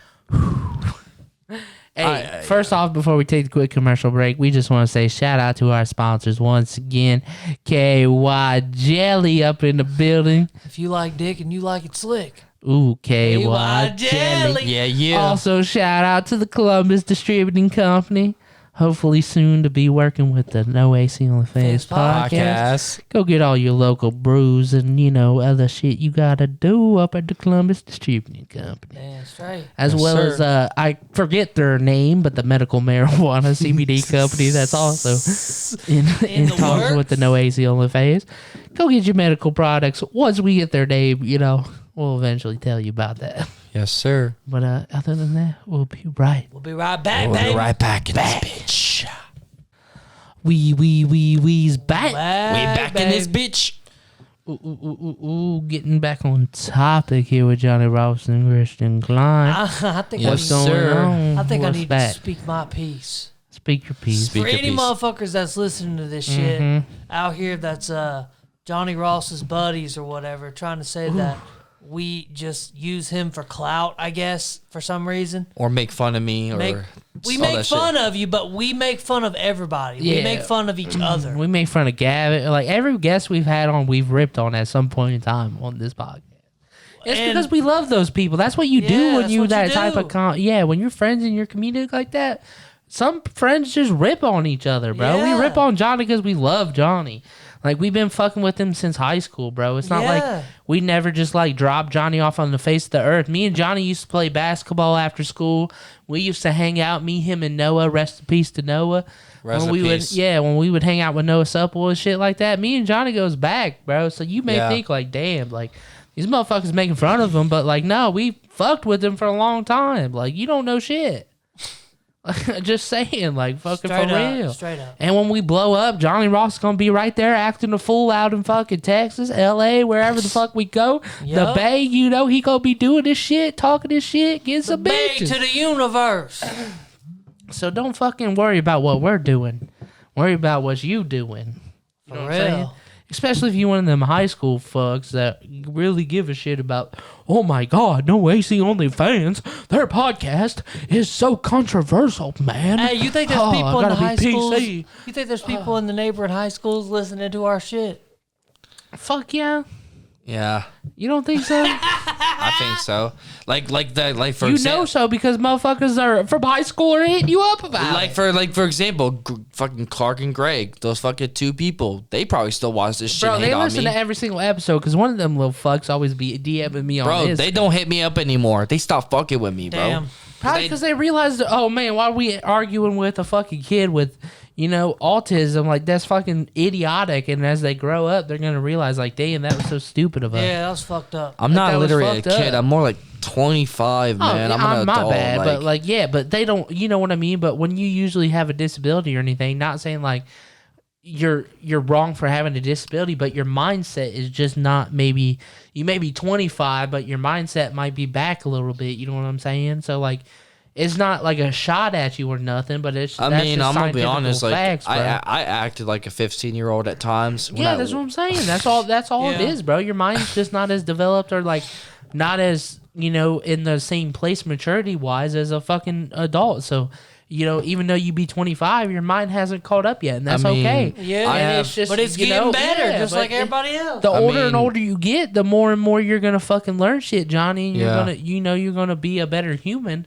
Hey, first off, before we take the quick commercial break, we just want to say shout out to our sponsors once again. KY Jelly up in the building. If you like dick and you like it slick. Ooh, KY Jelly. Yeah. Also, shout out to the Columbus Distributing Company. Hopefully soon to be working with the No AC Only Fans podcast. Go get all your local brews and, you know, other shit you got to do up at the Columbus Distributing Company. Damn straight. As well as, I forget their name, but the medical marijuana CBD company that's also in talks with the No AC Only Fans. Go get your medical products. Once we get their name, you know, we'll eventually tell you about that. Yes, sir. But other than that, we'll be right. We'll be right back, We'll baby. be right back in this bitch. We's back. We back in this bitch. Ooh, getting back on topic here with Johnny Ross and Christian Klein. I think What's going on? I think I What's need back? to speak my piece. Speak your piece. Speak For your any piece. motherfuckers that's listening to this shit out here that's Johnny Ross's buddies or whatever, trying to say that we just use him for clout, I guess, for some reason. Or make fun of me. We make fun of you, but we make fun of everybody. Yeah. We make fun of each other. We make fun of Gavin. Like every guest we've had on, we've ripped on at some point in time on this podcast. It's because we love those people. That's what you do when you that type of when you're friends in your community like that. Some friends just rip on each other, bro. Yeah. We rip on Johnny because we love Johnny. Like, we've been fucking with him since high school, bro. It's not like we never just, like, dropped Johnny off on the face of the earth. Me and Johnny used to play basketball after school. We used to hang out, me, him, and Noah. Rest in peace to Noah. Rest in peace. When we would hang out with Noah Supple and shit like that, me and Johnny goes back, bro. So you may think, like, damn, like, these motherfuckers making fun of him. But, like, no, we fucked with him for a long time. Like, you don't know shit. Just saying, like, fucking Straight for up, real. straight up. And when we blow up, Johnny Ross is gonna be right there acting a fool out in fucking Texas, LA, wherever the fuck we go. The Bay, you know, he gonna be doing this shit, talking this shit, getting some Bay bitches. to the universe. So don't fucking worry about what we're doing. Worry about what you doing. You know what I'm saying? Especially if you one of them high school fucks that really give a shit about, oh my God, No AC Only Fans. Their podcast is so controversial, man. Hey, you think there's people in the high PC. schools? You think there's people in the neighborhood high schools listening to our shit? Fuck yeah. Yeah, You don't think so? I think so. Like for You example, know so because motherfuckers are from high school are hitting you up about it. for example, fucking Clark and Greg, those fucking two people, they probably still watch this shit. Bro, and they hate on listen me. to every single episode because one of them little fucks always be DMing me on Bro, this. they don't hit me up anymore. They stopped fucking with me, bro. Damn. Probably because they realized, oh man, why are we arguing with a fucking kid with, you know, autism? Like, that's fucking idiotic. And as they grow up, they're going to realize, like, damn, that was so stupid of us. Yeah, that was fucked up. I'm Like, not that was literally a fucked kid. up. I'm more like 25, man. I'm an my adult. bad, but like, yeah, but they don't, you know what I mean? But when you usually have a disability or anything, not saying like you're wrong for having a disability, but your mindset is just not, maybe you may be 25, but your mindset might be back a little bit. You know what I'm saying? So like, It's not like a shot at you or nothing, but it's. I that's mean, just I'm gonna be scientific honest. Like, facts, bro. I acted like a 15-year-old at times. Yeah, that's what I'm saying. That's all. That's all it Yeah. is, bro. Your mind's just not as developed or like not as in the same place maturity wise as a fucking adult. So. Even though you be 25, your mind hasn't caught up yet, and that's okay. Yeah, And it's just, but it's getting better, just like everybody else. The older and older you get, the more and more you're gonna fucking learn shit, Johnny. And you're gonna be a better human.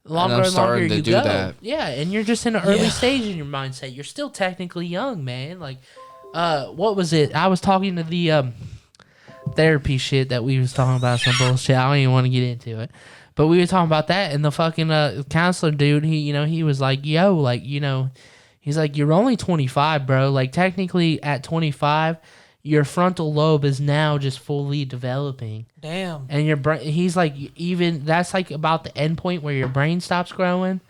Longer and longer you go. That. Yeah, and you're just in an early stage in your mindset. You're still technically young, man. Like, what was it? I was talking to the therapy shit that we was talking about, some bullshit. I don't even want to get into it. But we were talking about that, and the fucking counselor dude, he was like, yo, like, he's like, you're only 25, bro. Like, technically, at 25, your frontal lobe is now just fully developing. Damn. And your brain, he's like, even, that's like about the end point where your brain stops growing,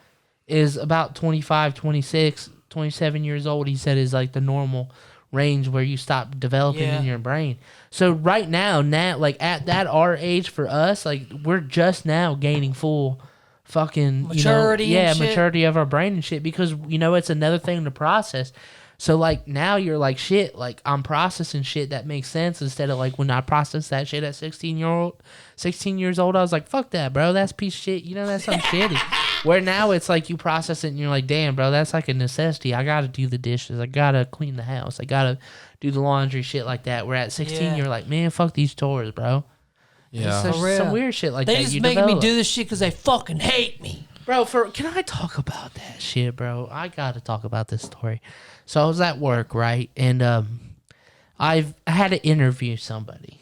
is about 25, 26, 27 years old, he said, is like the normal range where you stop developing in your brain. So right now, like at that our age for us, like we're just now gaining full fucking maturity, maturity of our brain and shit, because it's another thing to process. So like now you're like, shit, like I'm processing shit that makes sense, instead of like when I processed that shit at 16 years old, I was like, fuck that, bro, that's a piece of shit, that's something shitty. Where now it's like you process it and you're like, damn, bro, that's like a necessity. I gotta do the dishes, I gotta clean the house, I gotta do the laundry, shit like that. Where at 16 you're like, man, fuck these chores, bro. Yeah, some weird shit like that. They just making me do this shit because they fucking hate me, bro. Can I talk about that shit, bro? I gotta talk about this story. So I was at work, right, and I had to interview somebody.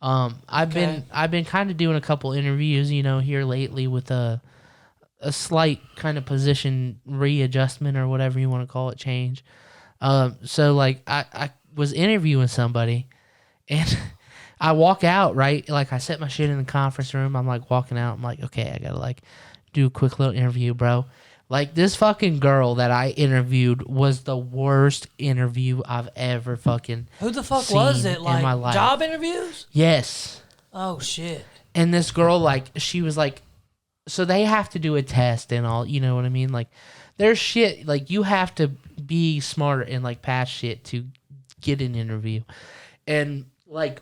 I've been kind of doing a couple interviews, here lately with a slight kind of position readjustment or whatever you want to call it, change. So like I was interviewing somebody, and I walk out, right, like I set my shit in the conference room. I'm like walking out. I'm like, okay, I gotta like do a quick little interview, bro. Like, this fucking girl that I interviewed was the worst interview I've ever fucking Who the fuck was it? Like, in my life. Job interviews? Yes. Oh, shit. And this girl, like, she was like, so they have to do a test and all, you know what I mean? Like, there's shit, like, you have to be smart and, like, pass shit to get an interview. And, like,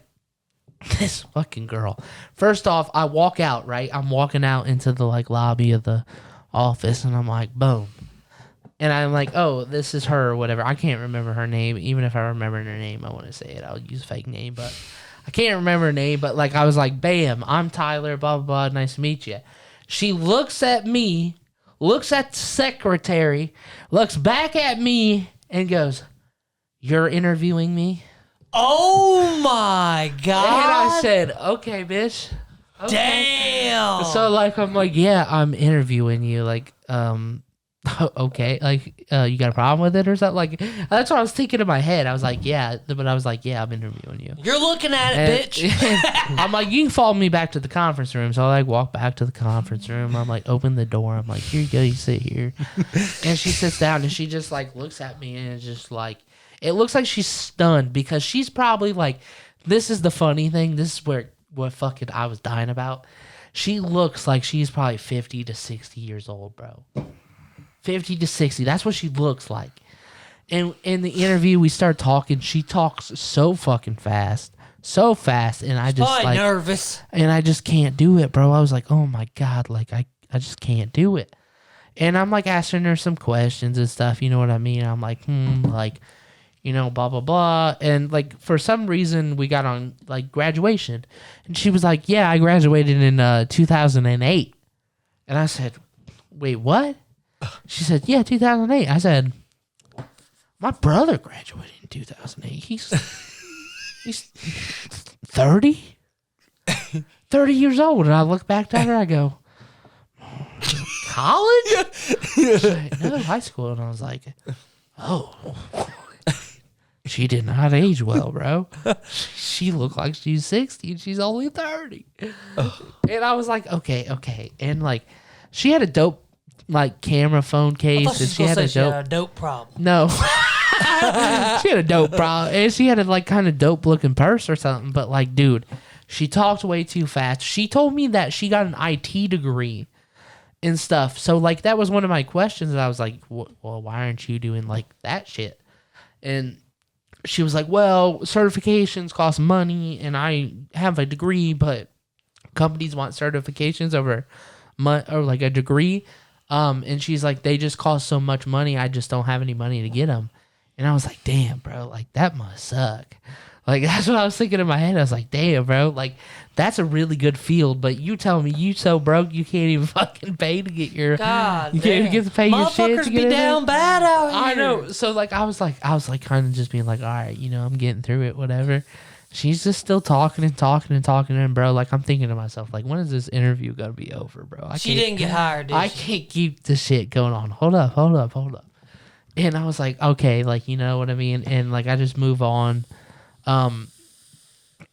this fucking girl. First off, I walk out, right? I'm walking out into the, like, lobby of the office, and I'm like, boom. And I'm like, oh, this is her or whatever. I can't remember her name. Even if I remember her name, I want to say it. I'll use a fake name, but I can't remember her name. But, like, I was like, bam, I'm Tyler, blah, blah, blah. Nice to meet you. She looks at me, looks at the secretary, looks back at me, and goes, you're interviewing me? Oh, my God. And I said, okay, bitch. Okay. Damn. So, like, I'm like, yeah, I'm interviewing you. Like, okay. Like, you got a problem with it or something? Like, that's what I was thinking in my head. I was like, yeah. But I was like, yeah, I'm interviewing you. You're looking at it, bitch. I'm like, you can follow me back to the conference room. So I, like, walk back to the conference room. I'm like, open the door. I'm like, here you go. You sit here. And she sits down and she just, like, looks at me and it's just, like, it looks like she's stunned because she's probably, like, this is the funny thing. This is what fucking I was dying about. She looks like she's probably 50 to 60 years old, bro. 50 to 60. That's what she looks like. And in the interview, we start talking. She talks so fucking fast. So fast. And I just like nervous. And I just can't do it, bro. I was like, oh my God, like I just can't do it. And I'm like asking her some questions and stuff, you know what I mean? I'm like, like, you know, blah, blah, blah. And, like, for some reason, we got on, like, graduation. And she was like, yeah, I graduated in 2008. And I said, wait, what? She said, yeah, 2008. I said, my brother graduated in 2008. He's 30? 30 years old. And I look back at her, I go, college? She's like, no, high school. And I was like, oh. She did not age well, bro. She looked like she's 60 and she's only 30. And I was like, okay. And, like, she had a dope, like, camera phone case. And she had a dope problem. No. She had a dope problem. And she had a, like, kind of dope looking purse or something. But, like, dude, she talked way too fast. She told me that she got an IT degree and stuff. So like that was one of my questions. And I was like, well, why aren't you doing like that shit? And she was like, well, certifications cost money, and I have a degree, but companies want certifications over or like a degree. And she's like, they just cost so much money. I just don't have any money to get them. And I was like, damn, bro, like that must suck. Like, that's what I was thinking in my head. I was like, damn, bro, like that's a really good field. But you tell me you so broke you can't even fucking pay to get your God, you can't even get to pay your shit. Motherfuckers to be get in down there. bad out here. I know. So like I was like kind of just being like, all right, you know, I'm getting through it, whatever. She's just still talking, and bro, like I'm thinking to myself, like, when is this interview gonna be over, bro? She didn't get hired, did I she? can't keep this shit going on. Hold up. And I was like, okay, like, you know what I mean? And like I just move on.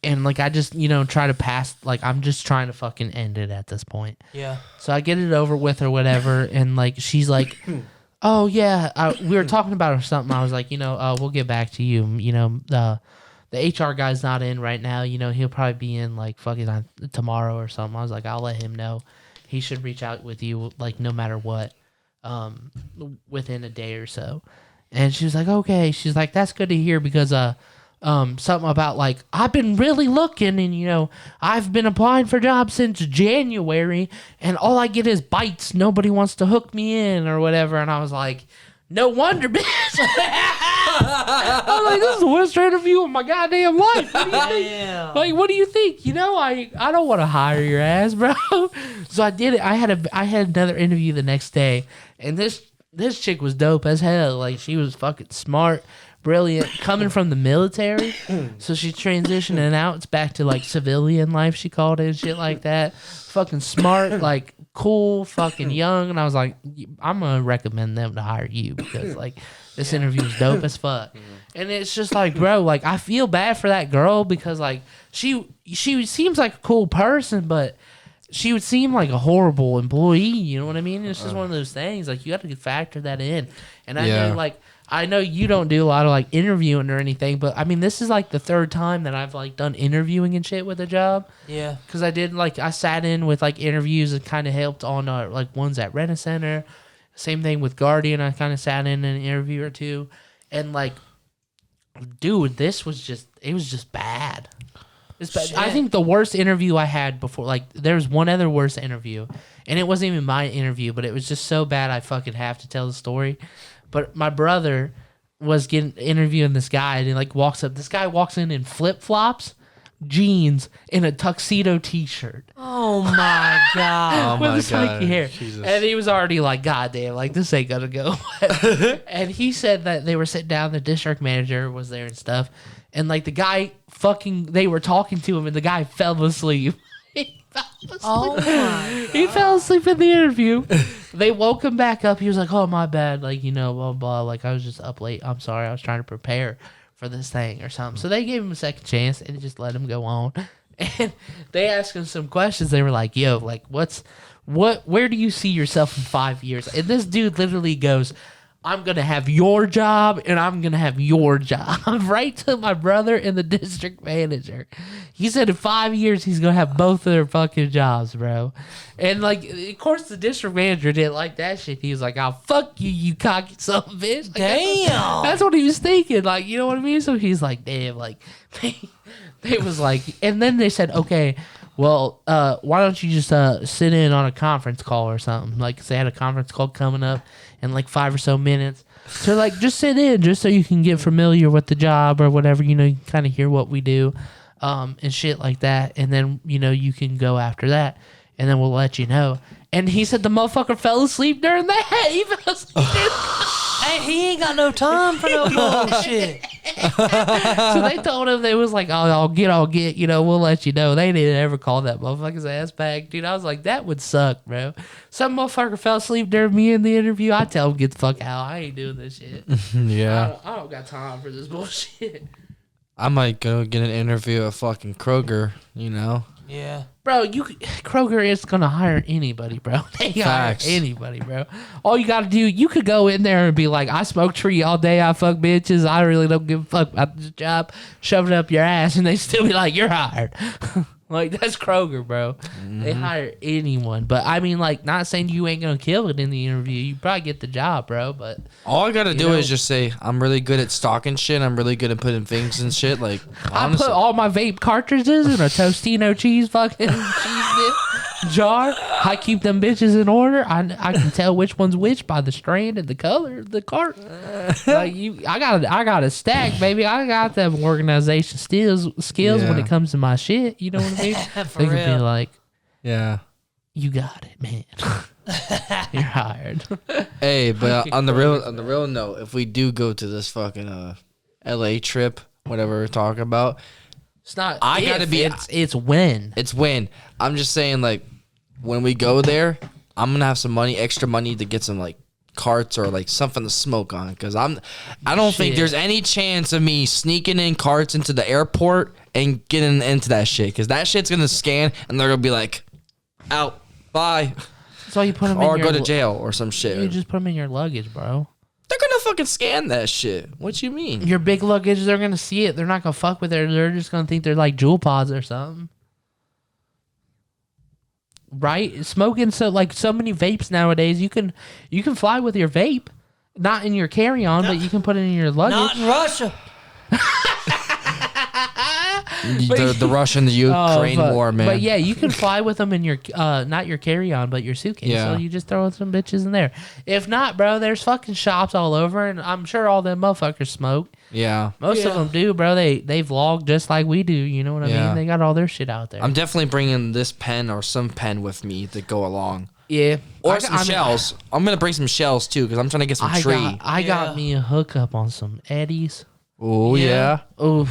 And like I just, you know, try to pass, like I'm just trying to fucking end it at this point. Yeah. So I get it over with or whatever, and like she's like, oh yeah, we were talking about or something. I was like, you know, we'll get back to you. You know, the HR guy's not in right now. You know, he'll probably be in like fucking on tomorrow or something. I was like, I'll let him know. He should reach out with you like no matter what, within a day or so. And she was like, okay. She's like, that's good to hear because something about like I've been really looking and you know I've been applying for jobs since January and all I get is bites. Nobody wants to hook me in or whatever. And I was like, no wonder, bitch. I was like, this is the worst interview of my goddamn life. What do you think? Damn. Like, what do you think? You know, I don't want to hire your ass, bro. So I did it. I had another interview the next day, and this chick was dope as hell. Like, she was fucking smart, brilliant, coming from the military. So she's transitioning out. It's back to like civilian life, she called it, and shit like that. Fucking smart, like cool, fucking young. And I was like, I'm gonna recommend them to hire you because like this interview is dope as fuck. And it's just like, bro, like I feel bad for that girl because like she seems like a cool person, but she would seem like a horrible employee. You know what I mean? It's just one of those things. Like you got to factor that in. And I know you don't do a lot of like interviewing or anything, but I mean this is like the third time that I've like done interviewing and shit with a job. Yeah. Because I sat in with like interviews and kind of helped on like ones at Rent a Center. Same thing with Guardian. I kind of sat in an interview or two, and like, dude, it was just bad. It's bad. I think the worst interview I had before, like, there's one other worse interview, and it wasn't even my interview, but it was just so bad I fucking have to tell the story. But my brother was interviewing this guy, and he like walks up. This guy walks in flip flops, jeans, and a tuxedo T-shirt. Oh my god. With his spiky hair. Jesus. And he was already like, God damn, like this ain't gonna go. And he said that they were sitting down, the district manager was there and stuff. And like the guy they were talking to him and the guy fell asleep. Oh my god. He fell asleep in the interview. They woke him back up. He was like, oh my bad. Like, you know, blah, blah. Like I was just up late. I'm sorry. I was trying to prepare for this thing or something. So they gave him a second chance and just let him go on. And they asked him some questions. They were like, yo, like where do you see yourself in 5 years? And this dude literally goes, I'm going to have your job and I'm going to have your job. Right to my brother and the district manager. He said in 5 years he's going to have both of their fucking jobs, bro. And like, of course the district manager didn't like that shit. He was like, oh, fuck you, you cocky son of a bitch. Like, Damn. That's what he was thinking. Like, you know what I mean? So he's like, damn, like, they was like, and then they said, okay, well, why don't you just sit in on a conference call or something? Like, 'cause they had a conference call coming up in like 5 or so minutes. So like, just sit in just so you can get familiar with the job or whatever, you know, you kind of hear what we do, and shit like that. And then, you know, you can go after that and then we'll let you know. And he said the motherfucker fell asleep during that. He fell asleep Hey, he ain't got no time for no bullshit. So they told him, they was like, oh, I'll get, you know, we'll let you know. They didn't ever call that motherfucker's ass back. Dude, I was like, that would suck, bro. Some motherfucker fell asleep during me in the interview. I tell him, get the fuck out. I ain't doing this shit. Yeah. I don't got time for this bullshit. I might go get an interview at fucking Kroger, you know? Yeah. Bro, Kroger is gonna hire anybody, bro. They hire anybody, bro. All you gotta do, you could go in there and be like, I smoke tree all day, I fuck bitches, I really don't give a fuck about this job, shove it up your ass, and they still be like, you're hired. Like, that's Kroger, bro. They hire anyone. But, I mean, like, not saying you ain't going to kill it in the interview. You probably get the job, bro. But all I got to do is just say, I'm really good at stocking shit. I'm really good at putting things and shit. Like, honestly. I put all my vape cartridges in a Tostino cheese fucking cheese dip jar. I keep them bitches in order. I can tell which one's which by the strand and the color of the cart. Like, I got a stack, baby. I got them organization skills when it comes to my shit. You know what I mean? For They real. could be like, Yeah. you got it, man. You're hired. Hey, but on the real note, if we do go to this fucking LA trip, whatever we're talking about, It's not. I gotta be. It's when. It's when. I'm just saying, like, when we go there, I'm gonna have some money, extra money to get some like carts or like something to smoke on, because I don't think there's any chance of me sneaking in carts into the airport and getting into that shit, because that shit's gonna scan and they're gonna be like, out, bye, So you put them or in go your to jail or some shit. You just put them in your luggage, bro. They're gonna fucking scan that shit. What you mean? Your big luggage, they're gonna see it. They're not gonna fuck with it. They're just gonna think they're like jewel pods or something. Right? Smoking so many vapes nowadays. You can fly with your vape, not in your carry-on, but you can put it in your luggage. Not in Russia. The Russia and the Ukraine war, man. But yeah, you can fly with them in your not your carry-on, but your suitcase. Yeah. So you just throw some bitches in there. If not, bro, there's fucking shops all over, and I'm sure all them motherfuckers smoke. Yeah. Most of them do, bro. They vlog just like we do. You know what I Yeah. mean? They got all their shit out there. I'm definitely bringing this pen or some pen with me to go along. Yeah. Or some shells. I'm going to bring some shells, too, because I'm trying to get some tree. I got me a hookup on some Eddies. Oh, yeah. Oh,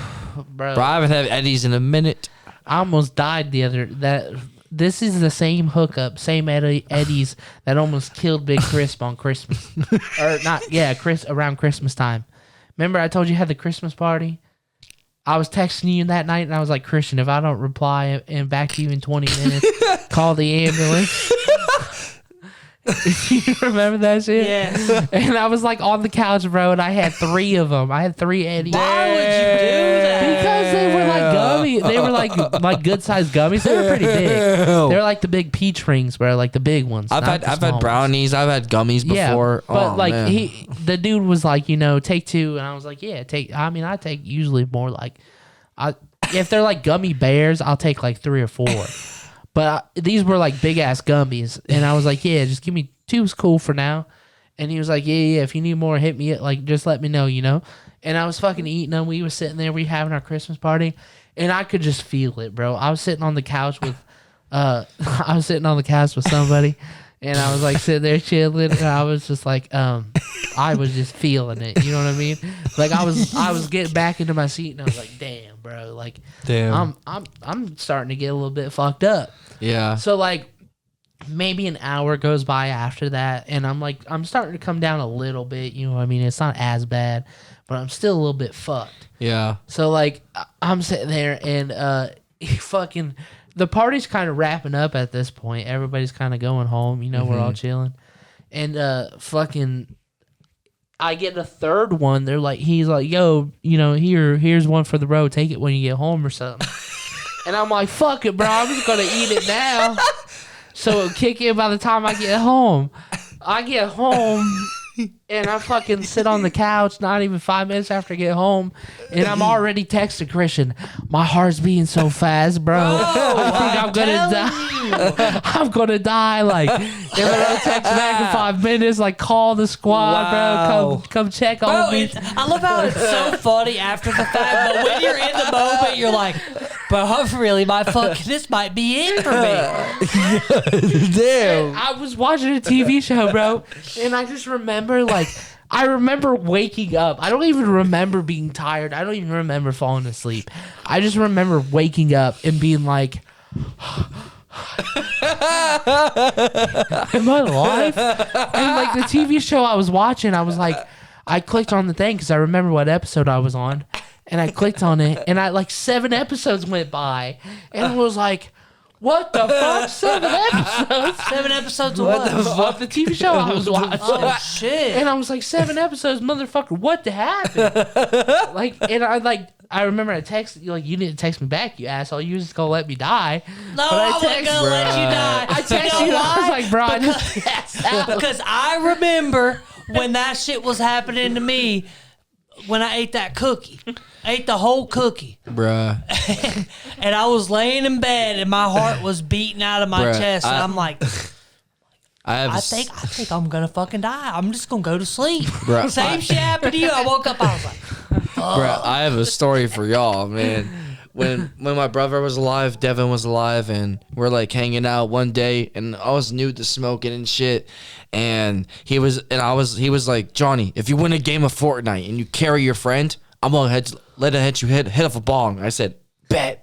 bro. Bro, I haven't had Eddies in a minute. I almost died this is the same hookup, same Eddies that almost killed Big Crisp on Christmas. Or not, yeah, around Christmas time. Remember I told you I had the Christmas party? I was texting you that night and I was like, Christian, if I don't reply and back to you in 20 minutes, call the ambulance. You remember that shit? Yes. And I was like on the couch, bro, and I had 3 of them. I had 3 Eddies. Why would you do that? Because they were like gummy. They were like good sized gummies. They were pretty big. They're like the big peach rings, bro, like the big ones. I've had brownies. I've had gummies before. Yeah, but man. the dude was like, take 2, and I was like, yeah, take. I mean, I take usually more like, if they're like gummy bears, I'll take like 3 or 4. But these were like big ass gummies, and I was like, yeah, just give me 2's cool for now. And he was like, yeah, if you need more, hit me. Like, just let me know, And I was fucking eating them. We were sitting there, we having our Christmas party, and I could just feel it, bro. I was sitting on the couch with, somebody, and I was like sitting there chilling, and I was just like, I was just feeling it. You know what I mean? Like I was getting back into my seat, and I was like, damn, bro, like, damn, I'm starting to get a little bit fucked up. Yeah. So like maybe an hour goes by after that, and I'm starting to come down a little bit, you know what I mean? It's not as bad, but I'm still a little bit fucked. Yeah. So like I'm sitting there, and the party's kind of wrapping up at this point. Everybody's kind of going home, we're all chilling. And I get a third one. He's like, yo, here's one for the road. Take it when you get home or something. And I'm like, fuck it, bro. I'm just going to eat it now. So it'll kick in by the time I get home. I get home, and I fucking sit on the couch, not even 5 minutes after I get home, and I'm already texting Christian. My heart's beating so fast, bro. I think I'm going to die. I'm going to die. Like, and then I text back in 5 minutes, like, call the squad, bro. Come check on me. I love how it's so funny after the fact, but when you're in the moment, you're like, bro, this might be it for me. Damn. And I was watching a TV show, bro, and I just remember, I remember waking up. I don't even remember being tired. I don't even remember falling asleep. I just remember waking up and being like, am I alive? And the TV show I was watching, I was like, I clicked on the thing because I remember what episode I was on. And I clicked on it, and 7 episodes went by, and I was like, what the fuck? 7 episodes? 7 episodes of what? Of the TV show I was watching. Oh, shit. And I was like, 7 episodes, motherfucker, what happened? And I remember I texted you, like, you didn't text me back, you asshole. You just gonna let me die. No, But I wasn't gonna let you die. I texted you. I was like, bro, I just passed out. Because I remember when that shit was happening to me when I ate that cookie. I ate the whole cookie. Bruh. And I was laying in bed and my heart was beating out of my chest. And I'm like, I think I'm gonna fucking die. I'm just gonna go to sleep. Bruh, Same shit happened to you. I woke up, I was like, Bruh, I have a story for y'all, man. When my brother was alive, Devin was alive, and we're like hanging out one day, and I was new to smoking and shit, and he was like, Johnny, if you win a game of Fortnite and you carry your friend, I'm gonna let it hit off a bong. I said, bet.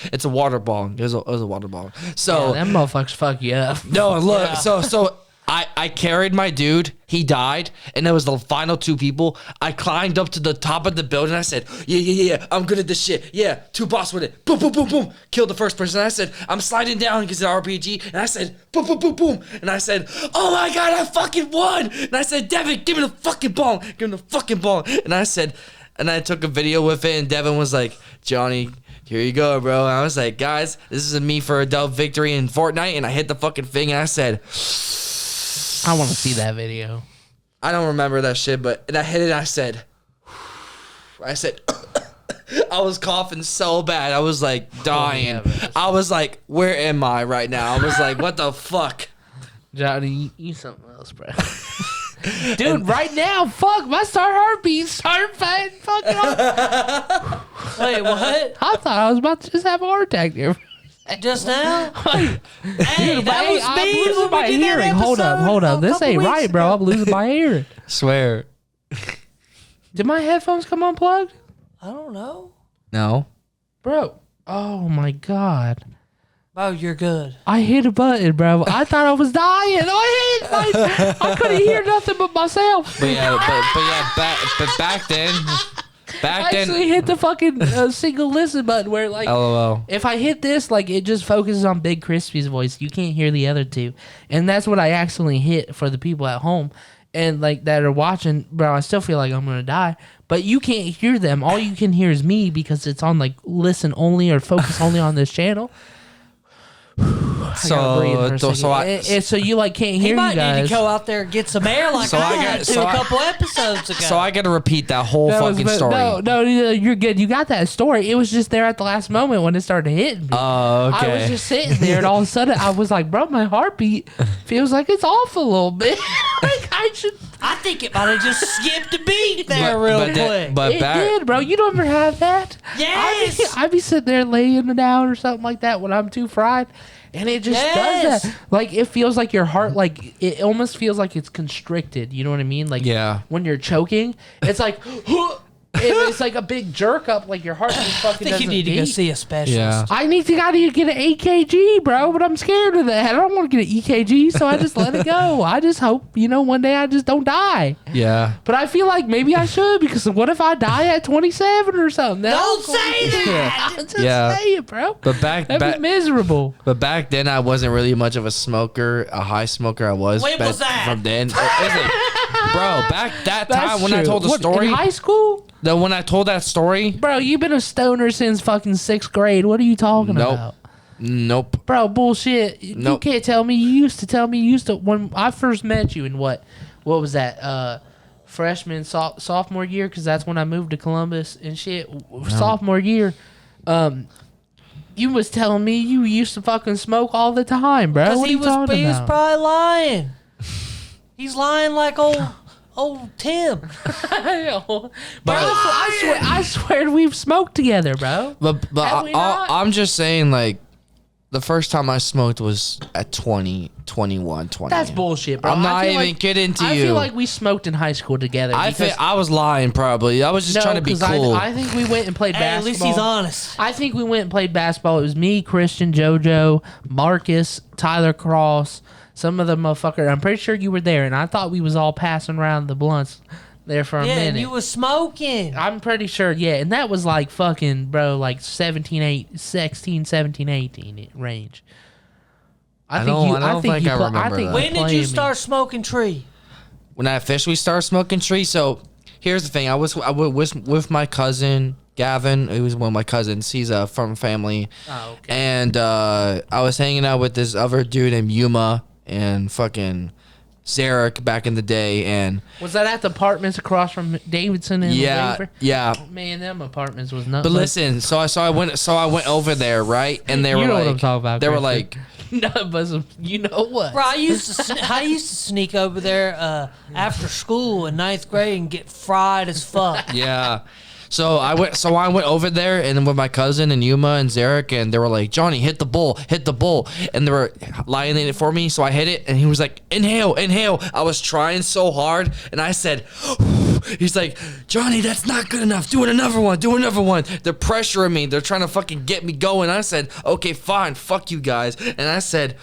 It's a water bong. It was a water bong. So them motherfuckers fuck you up. no, look, so I carried my dude. He died, and it was the final two people. I climbed up to the top of the building. I said, yeah, I'm good at this shit. Yeah, 2 boss with it. Boom, boom, boom, boom. Killed the first person. I said, I'm sliding down because it's an RPG. And I said, boom, boom, boom, boom. And I said, oh my God, I fucking won. And I said, Devin, give me the fucking ball. Give me the fucking ball. And I said, and I took a video with it, and Devin was like, Johnny, here you go, bro. And I was like, guys, this is me for a dub victory in Fortnite. And I hit the fucking thing, and I said, I want to see that video. I don't remember that shit, but I hit it. I said, I was coughing so bad. I was like dying. I was like, where am I right now? I was like, what the fuck? Johnny, you something else, bro. Dude, right now, fuck, my heartbeat started fucking up. wait, what? I thought I was about to just have a heart attack there. Just now? Hey, Hey, that was I'm me losing when my we did that hearing. Hold episode up. a This couple ain't weeks right, bro. ago. I'm losing my hearing. Swear. Did my headphones come unplugged? I don't know. No. Bro. Oh, my God. Oh, you're good. I hit a button, bro. I thought I was dying. I couldn't hear nothing but myself. But back then, I actually hit the fucking single listen button where, like, LOL. if I hit this, like, it just focuses on Big Crispy's voice. You can't hear the other two. And that's what I accidentally hit for the people at home and, like, that are watching. Bro, I still feel like I'm going to die. But you can't hear them. All you can hear is me because it's on, like, listen only or focus only on this channel. So you like can't hear He might you guys. need to go out there and get some air like I had to a couple episodes ago. So I got to repeat that whole fucking story. No, you're good. You got that story. It was just there at the last moment when it started hitting me. Oh, okay. I was just sitting there, and all of a sudden I was like, bro, my heartbeat feels like it's off a little bit. Like I think it might have just skipped a beat there real quick. It did, bro. You don't ever have that? Yes. I'd be sitting there laying down or something like that when I'm too fried. And it just does that. Like, it feels like your heart, like, it almost feels like it's constricted. You know what I mean? Like, when you're choking, it's like, it's like a big jerk up, like your heart just fucking I think you need to go see a specialist. Yeah. I need to get an EKG, bro, but I'm scared of that. I don't want to get an EKG, so I just let it go. I just hope, one day I just don't die. Yeah. But I feel like maybe I should, because what if I die at 27 or something? Don't say that! Just say it, bro. But That'd be miserable. But back then, I wasn't really much of a smoker, a high smoker. I was. When was that? From then. Bro, back that time when I told the What, story. in high school? When I told that story. Bro, you've been a stoner since fucking 6th grade. What are you talking about? Nope. Bro, bullshit. Nope. You can't tell me. You used to tell me when I first met you in what was that? Freshman, sophomore year, because that's when I moved to Columbus and shit. Sophomore year, you was telling me you used to fucking smoke all the time, bro. What are you talking he was about? probably lying. He's lying like old Tim. Bro, I swear we've smoked together, bro. But I'm just saying, like, the first time I smoked was at 20, 21, 20. That's bullshit, bro. I'm not even kidding to you. I feel like we smoked in high school together. I was lying, probably. I was just trying to be cool. I think we went and played basketball. At least he's honest. I think we went and played basketball. It was me, Christian, JoJo, Marcus, Tyler Cross, some of the motherfuckers. I'm pretty sure you were there, and I thought we was all passing around the blunts there for a minute. Yeah, and you was smoking. I'm pretty sure, yeah. And that was like fucking, bro, like 16, 17, 18 range. I think I remember that. When did you start smoking tree? When I officially started smoking tree, so here's the thing. I was with my cousin Gavin, who's one of my cousins. He's from family. Oh, okay. And I was hanging out with this other dude named Yuma and fucking Zarek back in the day. And Was that at the apartments across from Davidson and Waver? yeah. Oh, man, them apartments was nuts. But listen, so I went over there, right? And they You were know like, what I'm talking about, they were Christian. like, No, but you know what? Bro, I used to sneak over there after school in 9th grade and get fried as fuck. yeah. So I went over there and with my cousin and Yuma and Zarek, and they were like, Johnny, hit the bull, and they were lining it for me. So I hit it, and he was like, inhale. I was trying so hard, and I said, he's like, Johnny, that's not good enough. Do another one. They're pressuring me. They're trying to fucking get me going. I said, okay, fine, fuck you guys. And I said,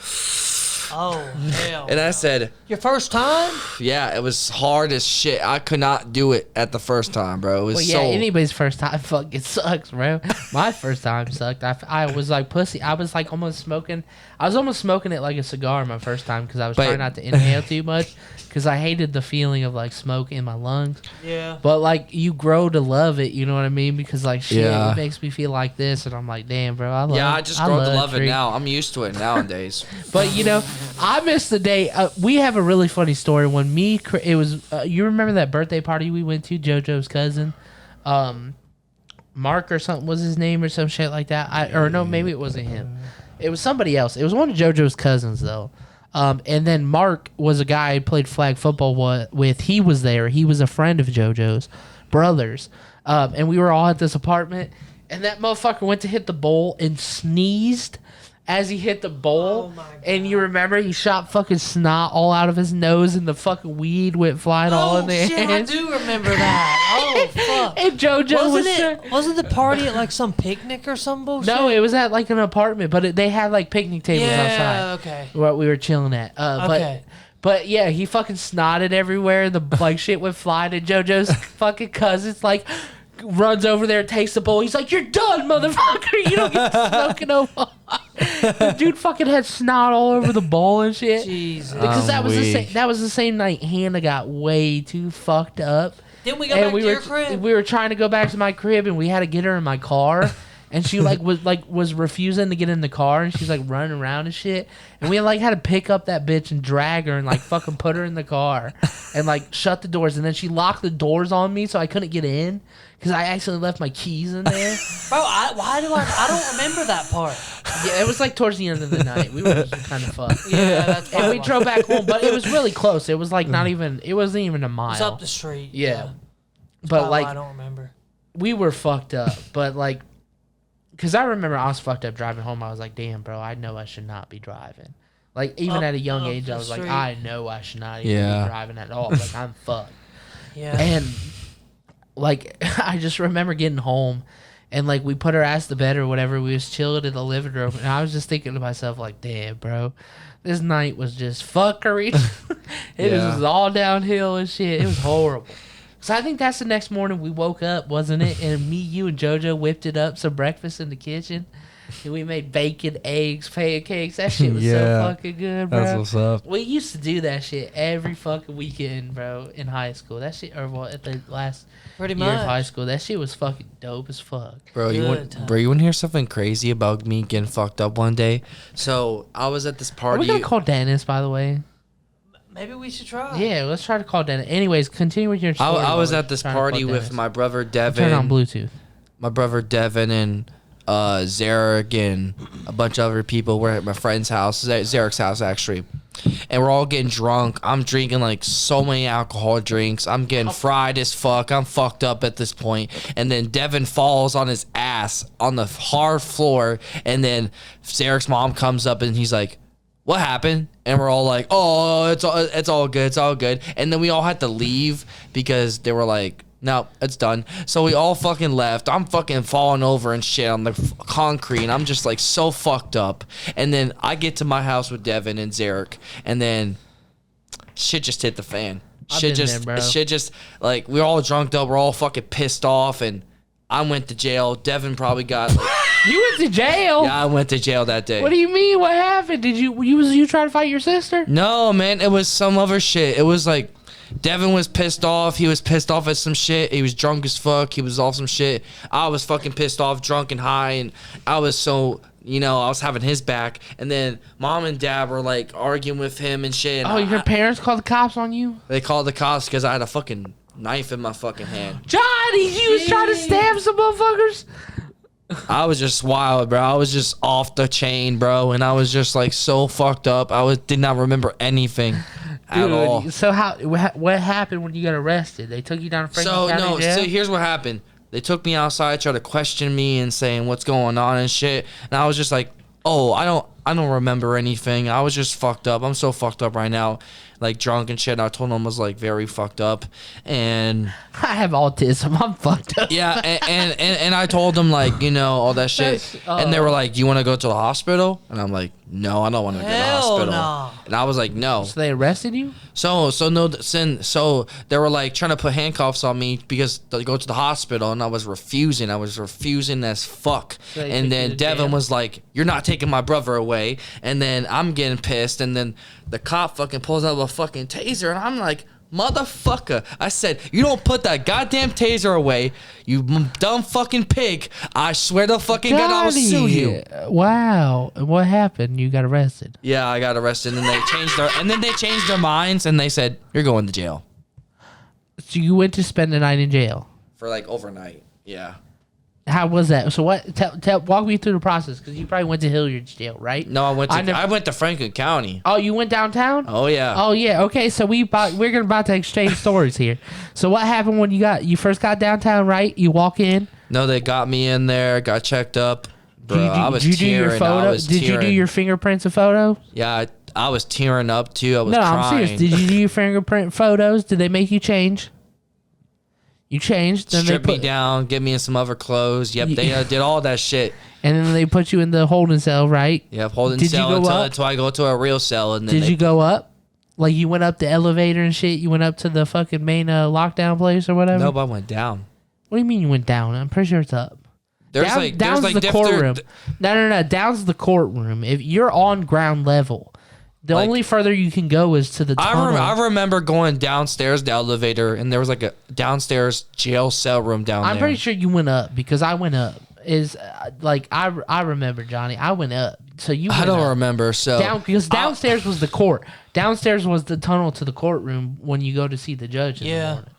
Oh, hell. and I said, Your first time? yeah, it was hard as shit. I could not do it at the first time, bro. It was Well, yeah, anybody's first time fucking sucks, bro. My first time sucked. I was like pussy. I was like almost smoking. I was almost smoking it like a cigar my first time because I was trying not to inhale too much because I hated the feeling of like smoke in my lungs. Yeah. But like you grow to love it, you know what I mean? Because like shit, Yeah. it makes me feel like this, and I'm like, damn, bro, I love. I just grow to love it treat. now. I'm used to it nowadays. But you know, I miss the day. We have a really funny story when it was. You remember that birthday party we went to? JoJo's cousin, Mark or something was his name or some shit like that. Or no, maybe it wasn't him. It was somebody else. It was one of JoJo's cousins though. And then Mark was a guy I played flag football with. He was there. He was a friend of JoJo's brothers. And we were all at this apartment. And that motherfucker went to hit the bowl and sneezed as he hit the bowl. Oh my God. And you remember he shot fucking snot all out of his nose and the fucking weed went flying all in their shit, hands. I do remember that. Oh, fuck. And JoJo Wasn't the party at like some picnic or some bullshit? No, it was at like an apartment, but they had like picnic tables outside. Yeah, okay. What we were chilling at. Okay. But yeah, he fucking snotted everywhere. The like shit went flying, and JoJo's fucking cousin's like runs over there, takes the bowl. He's like, "You're done, motherfucker. You don't get to smoke no more." The dude fucking had snot all over the bowl and shit. Jesus. Because that was weak. that was the same night Hannah got way too fucked up. Didn't we go back to your crib? We were trying to go back to my crib, and we had to get her in my car. And she was refusing to get in the car, and she's like running around and shit. And we like had to pick up that bitch and drag her and like fucking put her in the car and like shut the doors. And then she locked the doors on me, so I couldn't get in because I accidentally left my keys in there. Bro, I don't remember that part. Yeah, it was like towards the end of the night. We were just kind of fucked. Yeah, that's And we fine. drove back home, but it was really close. It was like not even. It wasn't even a mile. It's up the street. Yeah. But But like I don't remember. we were fucked up, but like, because I remember I was fucked up driving home. I was like, damn, bro, I know I should not be driving. Like, even Up- at a young up age, the I was like, street. I know I should not even Yeah. be driving at all. Like, I'm fucked. Yeah. And, like, I just remember getting home, and, like, we put our ass to bed or whatever. We was chilling in the living room, and I was just thinking to myself, like, damn, bro, this night was just fuckery. It Yeah. was all downhill and shit. It was horrible. So I think that's the next morning we woke up, wasn't it? And me, you, and JoJo whipped it up some breakfast in the kitchen. And we made bacon, eggs, pancakes. That shit was so Yeah. fucking good, bro. That's what's up. We used to do that shit every fucking weekend, bro, in high school. That shit, or well, at the last Pretty year of high much. school, that shit was fucking dope as fuck. Bro, you Good want time. bro, you want to hear something crazy about me getting fucked up one day? So I was at this Are party. we gonna call Dennis, by the way? Maybe we should try. Yeah, let's try to call Dennis. Anyways, continue with your story. I while was we're at this trying to call party with Dennis. my brother Turn on Devin, Bluetooth. my brother Devin, and Zarek and a bunch of other people. We're at my friend's house, Zarek's house actually, and we're all getting drunk. I'm drinking like so many alcohol drinks. I'm getting fried as fuck. I'm fucked up at this point. And then Devin falls on his ass on the hard floor, and then Zarek's mom comes up and he's like, what happened? And we're all like, oh, it's all good. And then we all had to leave because they were like, no, it's done. So we all fucking left. I'm fucking falling over and shit on the concrete, and I'm just like so fucked up. And then I get to my house with Devin and Zarek, and then shit just hit the fan. I've Shit been just, there, bro. shit just like we're all drunked up. We're all fucking pissed off, and I went to jail. Devin probably got like, You went to jail? yeah, I went to jail that day. What do you mean? What happened? Did you trying to fight your sister? No, man, it was some other shit. It was like Devin was pissed off. He was pissed off at some shit. He was drunk as fuck. He was off some shit. I was fucking pissed off, drunk and high, and I was so, I was having his back. And then mom and dad were like arguing with him and shit. And your parents called the cops on you? They called the cops because I had a fucking knife in my fucking hand. Johnny, you was trying to stab some motherfuckers? I was just wild, bro. I was just off the chain, bro, and I was just like so fucked up. Did not remember anything at all. So what happened when you got arrested? They took you down to Franklin County jail? So here's what happened. They took me outside, tried to question me and saying what's going on and shit, and I was just like, oh, I don't remember anything. I was just fucked up. I'm so fucked up right now, like drunk and shit. And I told them I was like very fucked up, and I have autism. I'm fucked up. yeah, and I told them like all that shit, and they were like, "You want to go to the hospital?" And I'm like, "No, I don't want to go to the hospital." No. And I was like, "No." So they arrested you? So they were like trying to put handcuffs on me because to go to the hospital, and I was refusing. I was refusing as fuck. So they And took you then to Devin jail? was like, "You're not taking my brother away." And then I'm getting pissed, and then the cop fucking pulls out a fucking taser, and I'm like, "Motherfucker!" I said, "You don't put that goddamn taser away, you dumb fucking pig! I swear to fucking God, I will sue you." Wow. What happened? You got arrested. Yeah, I got arrested, and they changed their minds, and they said, "You're going to jail." So you went to spend the night in jail. For like overnight, yeah. How was that? So what? Walk me through the process, because you probably went to Hilliard's jail, right? No, I went to Franklin County. Oh, you went downtown? Oh yeah. Oh yeah. Okay, so we're about to exchange stories here. So what happened when you first got downtown? Right? You walk in. No, they got me in there, got checked up. Bro, I was did you do your tearing. photo? Did you do your fingerprints and photos? Yeah, I was tearing up too. I was No, crying. I'm serious. Did you do your fingerprint photos? Did they make you change? You changed. Then Strip they me down, get me in some other clothes. Yep, they did all that shit. And then they put you in the holding cell, right? Yep, holding Did cell you go until I go to a real cell. And then Did you go up? Like you went up the elevator and shit? You went up to the fucking main lockdown place or whatever? Nope, I went down. What do you mean you went down? I'm pretty sure it's up. Down's the courtroom. No. Down's the courtroom. If you're on ground level, the only further you can go is to the tunnel. I remember going downstairs the elevator, and there was like a downstairs jail cell room down there. I'm pretty sure you went up because I went up. I remember, Johnny. I went up. So you. I don't remember. So because downstairs was the court. Downstairs was the tunnel to the courtroom when you go to see the judge in the morning.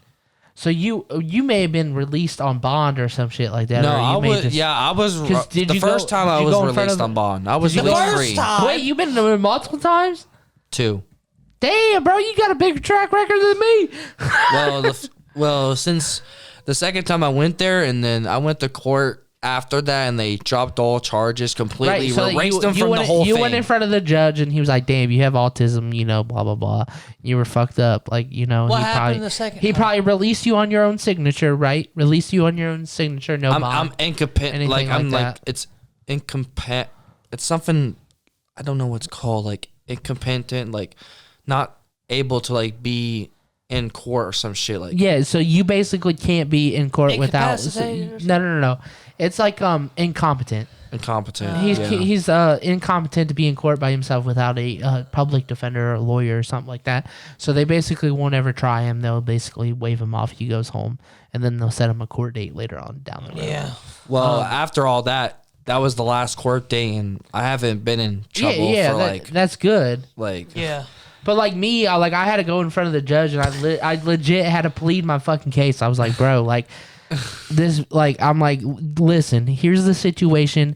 So you may have been released on bond or some shit like that. No, or I was. I was. The first time I was released on bond, I was released free. Wait, you've been there multiple times? 2. Damn, bro, you got a bigger track record than me. Well, since the second time I went there, and then I went to court after that, and they dropped all charges completely, erased them from the whole thing. You went in front of the judge, and he was like, "Damn, you have autism, blah blah blah. You were fucked up, What happened the second He time? probably released you on your own signature, right? Released you on your own signature, no bond. I'm incompetent. Like I'm like it's incompetent. It's something I don't know what's called. Like incompetent, like not able to like be in court or some shit like. Yeah, so you basically can't be in court without. Incapacitated or No. It's like incompetent. Incompetent. He's incompetent to be in court by himself without a public defender or a lawyer or something like that. So they basically won't ever try him. They'll basically wave him off. He goes home, and then they'll set him a court date later on down the road. Yeah. Well, after all that was the last court day, and I haven't been in trouble for that's good. Yeah. But like me, I had to go in front of the judge, and I legit had to plead my fucking case. I was like, bro, like this, like I'm like, listen, here's the situation.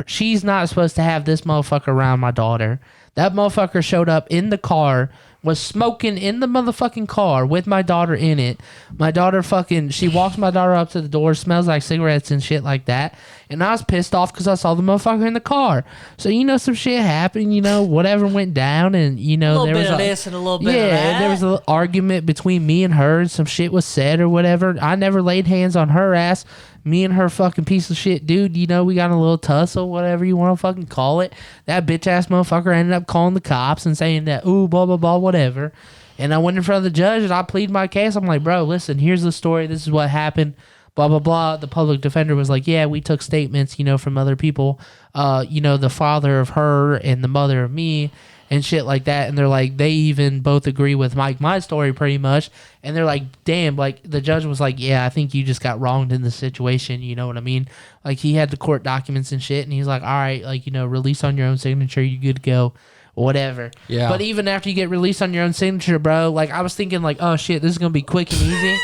She's not supposed to have this motherfucker around my daughter. That motherfucker showed up in the car, was smoking in the motherfucking car with my daughter in it. My daughter she walks my daughter up to the door, smells like cigarettes and shit like that. And I was pissed off because I saw the motherfucker in the car. So, some shit happened, whatever went down. And, A little bit of this and a little bit of that. Yeah, there was an argument between me and her and some shit was said or whatever. I never laid hands on her ass. Me and her fucking piece of shit dude, we got a little tussle, whatever you want to fucking call it. That bitch ass motherfucker ended up calling the cops and saying that, ooh, blah, blah, blah, whatever. And I went in front of the judge and I plead my case. I'm like, bro, listen, here's the story. This is what happened. Blah, blah, blah. The public defender was like, yeah, we took statements, from other people, the father of her and the mother of me. and shit like that. And they're like, they even both agree with my story pretty much. And they're like, damn, like the judge was like, yeah, I think you just got wronged in this situation. You know what I mean? Like he had the court documents and shit. And he's like, all right, like, you know, release on your own signature. You good to go. Whatever. Yeah. But even after you get released on your own signature, bro, like I was thinking like, oh shit, this is going to be quick and easy.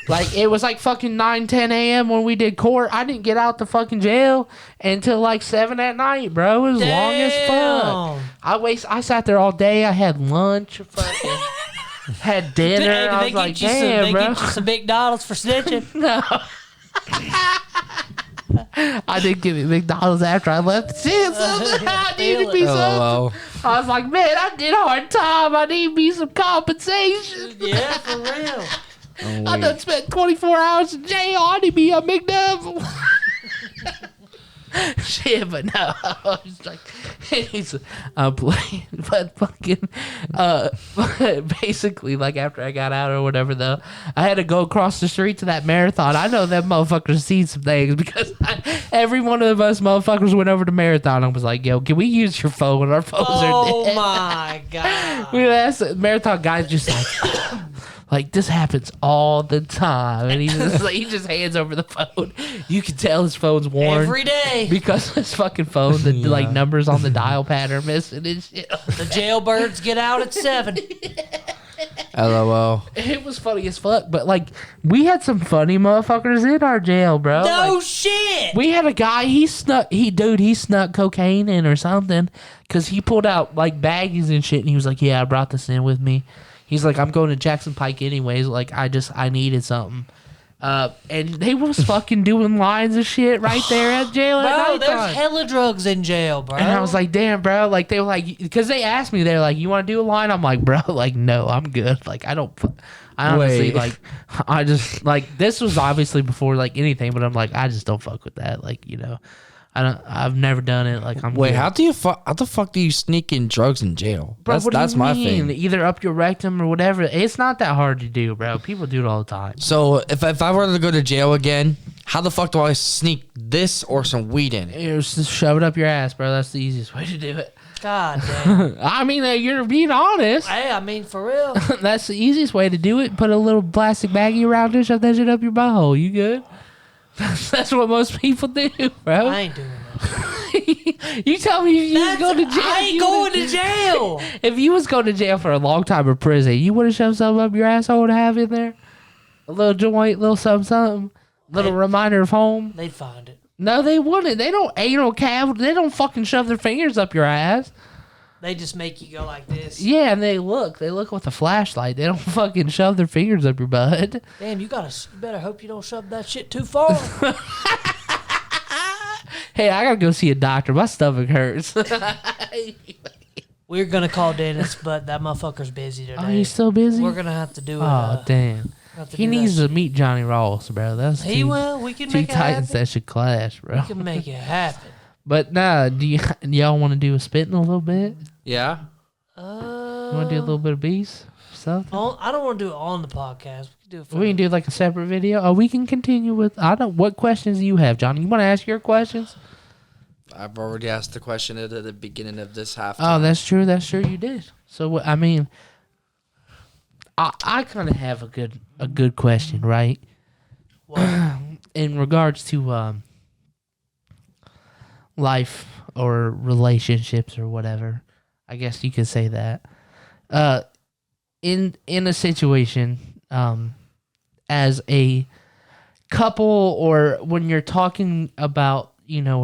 Like, it was like fucking 9, 10 a.m. when we did court. I didn't get out the fucking jail until like 7 at night, bro. It was long as fuck. I sat there all day. I had lunch, fucking had dinner. I was like, damn, bro. They get you some McDonald's for snitching? No. I didn't get me McDonald's after I left the shit. I needed me something. I was like, man, I did a hard time. I need me some compensation. Yeah, for real. I done spent 24 hours in jail. I need me a McDouble. Shit, but no. I was like, I'm playing. But fucking, basically, like after I got out or whatever, though, I had to go across the street to that marathon. I know that motherfuckers seen some things because every one of us motherfuckers went over to marathon and was like, yo, can we use your phone? Our phones are dead. Oh my God. We asked the marathon guys just like, like this happens all the time, and he just hands over the phone. You can tell his phone's worn Every day because his fucking phone, the like numbers on the dial pad are missing and shit. the jailbirds get out at 7. LOL. It was funny as fuck, but like we had some funny motherfuckers in our jail, bro. No like, shit. we had a guy. He snuck cocaine in or something because he pulled out like baggies and shit, and he was like, "Yeah, I brought this in with me." He's like, I'm going to Jackson Pike anyways. Like, I needed something. And they was fucking doing lines of shit right there at jail. Bro, there's hella drugs in jail, bro. And I was like, damn, bro. Like, they were like, because they asked me, they're like, you want to do a line? I'm like, bro, like, no, I'm good. Like, I honestly, Wait. like, I just, like, this was obviously before, like, anything, but I'm like, I just don't fuck with that. Like, you know, I've never done it. Like, I'm Wait, good. how the fuck do you sneak in drugs in jail? Bro, what do that's you my mean? thing. Either up your rectum or whatever. It's not that hard to do, bro. People do it all the time. So if I were to go to jail again, how the fuck do I sneak this or some weed in? Just shove it up your ass, bro. That's the easiest way to do it. God damn. I mean, you're being honest. Hey, I mean, for real. That's the easiest way to do it. Put a little plastic baggie around it, shove that shit up your butthole. You good? That's what most people do, bro. I ain't doing that. You tell me if you was going to jail. I ain't going to jail. If you was going to jail for a long time in prison, you would have shoved something up your asshole to have in there? A little joint, little something. Little reminder of home? They'd find it. No, they wouldn't. They don't anal cavity. They don't fucking shove their fingers up your ass. They just make you go like this. Yeah, and they look with a flashlight. They don't fucking shove their fingers up your butt. Damn, you better hope you don't shove that shit too far. Hey, I gotta go see a doctor. My stomach hurts. We're gonna call Dennis, but that motherfucker's busy today. Oh, he's still busy? We're gonna have to do it. Oh, damn. He needs to meet Johnny Ross, bro. That's He will. We can make it Titans happen. that should clash, bro. We can make it happen. But nah, y'all want to do a spitting a little bit? Yeah. You want to do a little bit of beats? Something? I don't want to do it on the podcast. We can do it. For We can do like a separate video. Oh, we can continue with. What questions do you have, Johnny? You want to ask your questions? I've already asked the question at the beginning of this half. Oh, that's true. That's true. You did. So I mean, I kind of have a good question, right? In regards to life or relationships or whatever, I guess you could say that. In a situation, as a couple, or when you're talking about,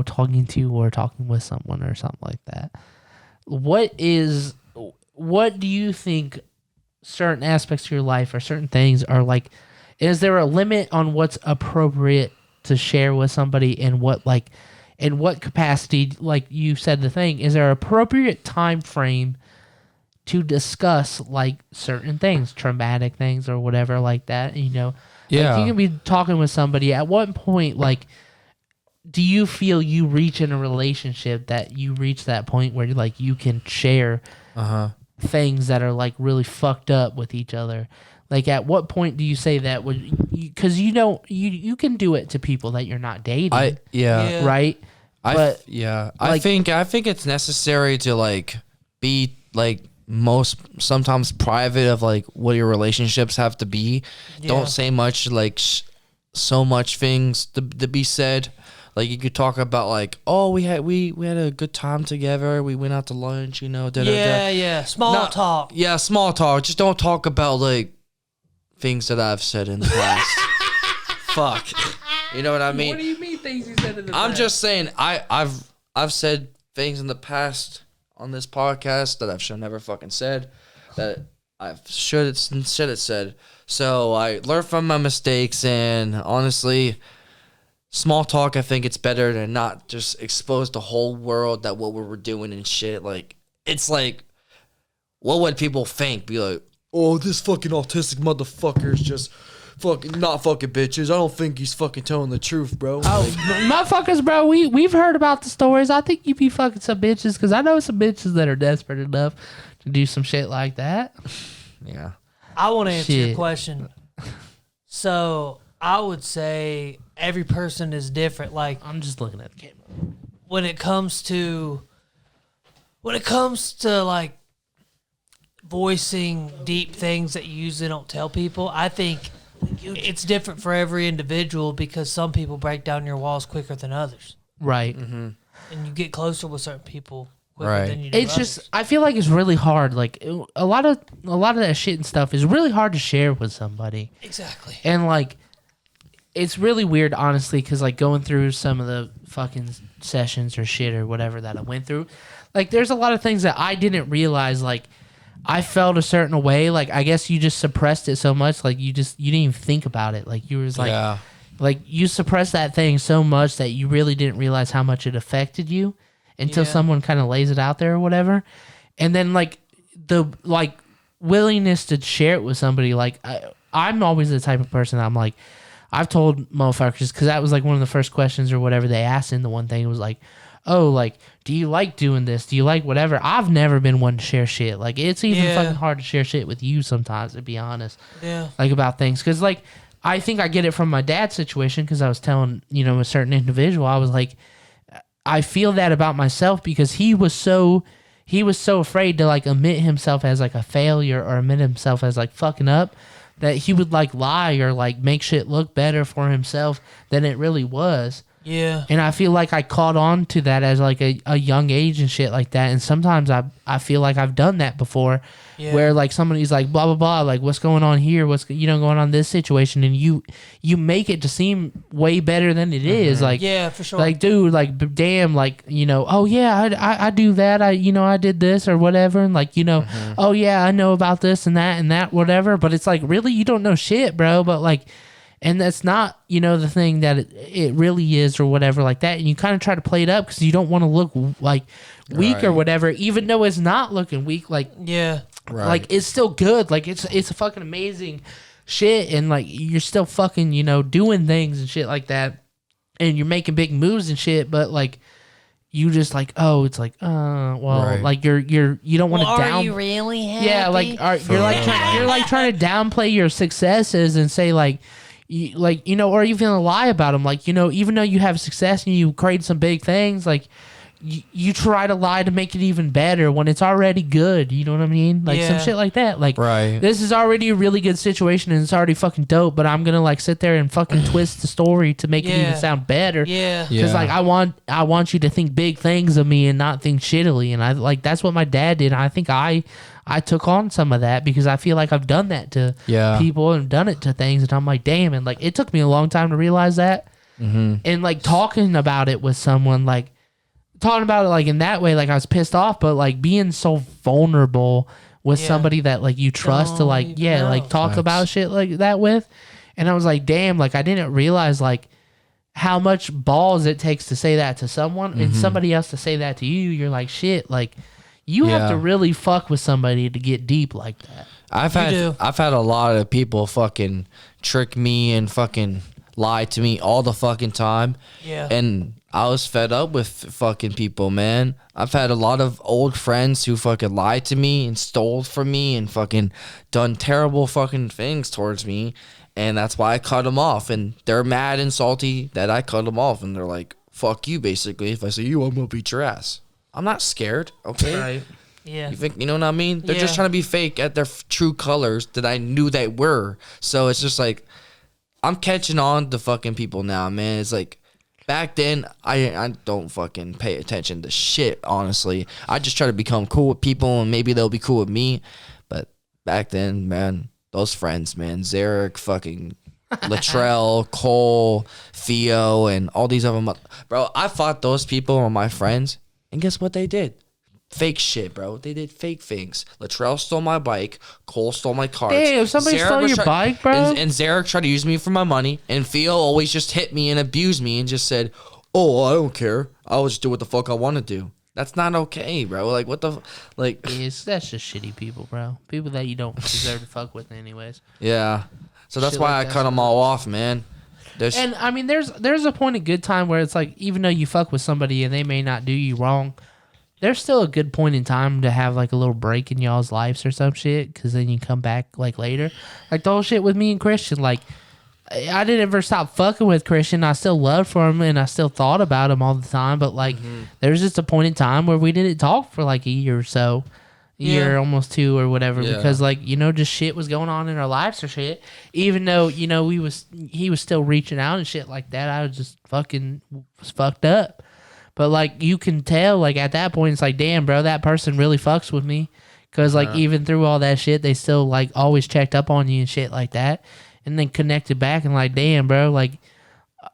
talking to or talking with someone or something like that, what do you think certain aspects of your life or certain things are like? Is there a limit on what's appropriate to share with somebody, and in what capacity? Like you said, the thing is, there an appropriate time frame to discuss like certain things, traumatic things or whatever like that? Yeah. Like, you can be talking with somebody. At what point, like, do you feel you reach in a relationship that you reach that point where like you can share things that are like really fucked up with each other? Like, at what point do you say that? Because you can do it to people that you're not dating, right? I think it's necessary to like be like sometimes private of like what your relationships have to be. Yeah. Don't say much like so much things to be said. Like you could talk about like, oh, we had a good time together. We went out to lunch, you know. Yeah. Small talk. Yeah, small talk. Just don't talk about like things that I've said in the past. Fuck. You know what I mean? What do you mean things you said in the past? I'm just saying I've said things in the past on this podcast that I've never fucking said, that I've should have said. So I learned from my mistakes, and honestly, small talk, I think it's better to not just expose the whole world that what we were doing and shit. Like, it's like, what would people think? Be like, oh, this fucking autistic motherfucker is just fucking not fucking bitches. I don't think he's fucking telling the truth, bro. Oh, motherfuckers, bro, we've heard about the stories. I think you be fucking some bitches, because I know some bitches that are desperate enough to do some shit like that. Yeah. I want to answer your Shit. question. So I would say every person is different. Like, I'm just looking at the camera. when it comes to like voicing deep things that you usually don't tell people, I think it's different for every individual, because some people break down your walls quicker than others, Right. and you get closer with certain people quicker Right. than you do It's others. just, I feel like it's really hard. Like a lot of that shit and stuff is really hard to share with somebody. Exactly. And like, it's really weird, honestly, because like going through some of the fucking sessions or shit or whatever that I went through, like there's a lot of things that I didn't realize. Like I felt a certain way. Like I guess you just suppressed it so much. Like you didn't even think about it. Like you was like, Yeah. like you suppressed that thing so much that you really didn't realize how much it affected you until Yeah. someone kind of lays it out there or whatever. And then like the like willingness to share it with somebody. Like I'm always the type of person that I'm like, I've told motherfuckers, because that was like one of the first questions or whatever they asked in the one thing. It was like, oh, like, do you like doing this? Do you like whatever? I've never been one to share shit. Like, it's even Yeah. fucking hard to share shit with you sometimes, to be honest. Yeah. Like, about things. Because, like, I think I get it from my dad's situation, because I was telling, you know, a certain individual, I was like, I feel that about myself, because he was so afraid to, like, admit himself as, like, a failure or admit himself as, like, fucking up, that he would like lie or like make shit look better for himself than it really was. Yeah. And I feel like I caught on to that as like a young age and shit like that. And sometimes I feel like I've done that before, Yeah. where like somebody's like blah blah blah, like what's going on here, what's going on in this situation, and you make it to seem way better than it is. Like Yeah, for sure. like dude, like damn, like oh yeah, I do that, I did this or whatever, and like oh yeah, I know about this and that whatever. But it's like, really, you don't know shit, bro. But like, and that's not the thing that it really is or whatever like that. And you kind of try to play it up because you don't want to look like weak or Right. whatever, even though it's not looking weak. Like yeah. Right. like it's still good. Like it's a fucking amazing shit, and like you're still fucking doing things and shit like that, and you're making big moves and shit. But like you just like, oh, it's like well, Right. like you don't want to Well, down. are you really happy? Yeah, like you're like trying to downplay your successes and say like. Or even lie about them. Like, even though you have success and you create some big things, like you try to lie to make it even better when it's already good. You know what I mean? Like some Yeah. shit like that. Like, Right. this is already a really good situation and it's already fucking dope, but I'm gonna like sit there and fucking twist the story to make it Yeah. even sound better. Yeah. Because like I want you to think big things of me and not think shittily, and I like that's what my dad did. And I think I took on some of that because I feel like I've done that to Yeah. people and done it to things, and I'm like, damn. And like it took me a long time to realize that. And like talking about it with someone, like talking about it like in that way, like I was pissed off, but like being so vulnerable with Yeah. somebody that like you trust to Don't like even know. like talk Facts. about shit like that with. And I was like, damn, like I didn't realize like how much balls it takes to say that to someone and somebody else to say that to you. You're like, shit, like you have Yeah. to really fuck with somebody to get deep like that. I've do. had a lot of people fucking trick me and fucking lie to me all the fucking time. Yeah. And I was fed up with fucking people, man. I've had a lot of old friends who fucking lied to me and stole from me and fucking done terrible fucking things towards me. And that's why I cut them off. And they're mad and salty that I cut them off. And they're like, fuck you, basically. If I say you, I'm going to beat your ass. I'm not scared, okay? Right. Yeah. You know what I mean? They're just trying to be fake at their true colors that I knew they were. So it's just like, I'm catching on to fucking people now, man. It's like, back then, I don't fucking pay attention to shit, honestly. I just try to become cool with people, and maybe they'll be cool with me. But back then, man, those friends, man, Zarek, fucking Latrell, Cole, Theo, and all these other bro, I thought those people were my friends, and guess what they did? Fake shit, bro. They did fake things. Latrell stole my bike. Cole stole my cards. Damn, somebody stole your bike, bro? And Zarek tried to use me for my money, and Theo always just hit me and abused me and just said, oh, I don't care. I'll just do what the fuck I want to do. That's not okay, bro. Like, what the... Like, that's just shitty people, bro. People that you don't deserve to fuck with anyways. Yeah. So that's Shit why like I cut them all off, man. And, I mean, there's a point of good time where it's like, even though you fuck with somebody and they may not do you wrong, there's still a good point in time to have, like, a little break in y'all's lives or some shit, because then you come back, like, later. Like, the whole shit with me and Christian, like, I didn't ever stop fucking with Christian. I still loved for him, and I still thought about him all the time, but, like, there was just a point in time where we didn't talk for, like, a year or so. Year, almost 2 or whatever, because, like, you know, just shit was going on in our lives or shit. Even though, you know, he was still reaching out and shit like that, I was just was fucked up. But, like, you can tell, like, at that point, it's like, damn, bro, that person really fucks with me. Because, like, even through all that shit, they still, like, always checked up on you and shit like that. And then connected back and, like, damn, bro, like,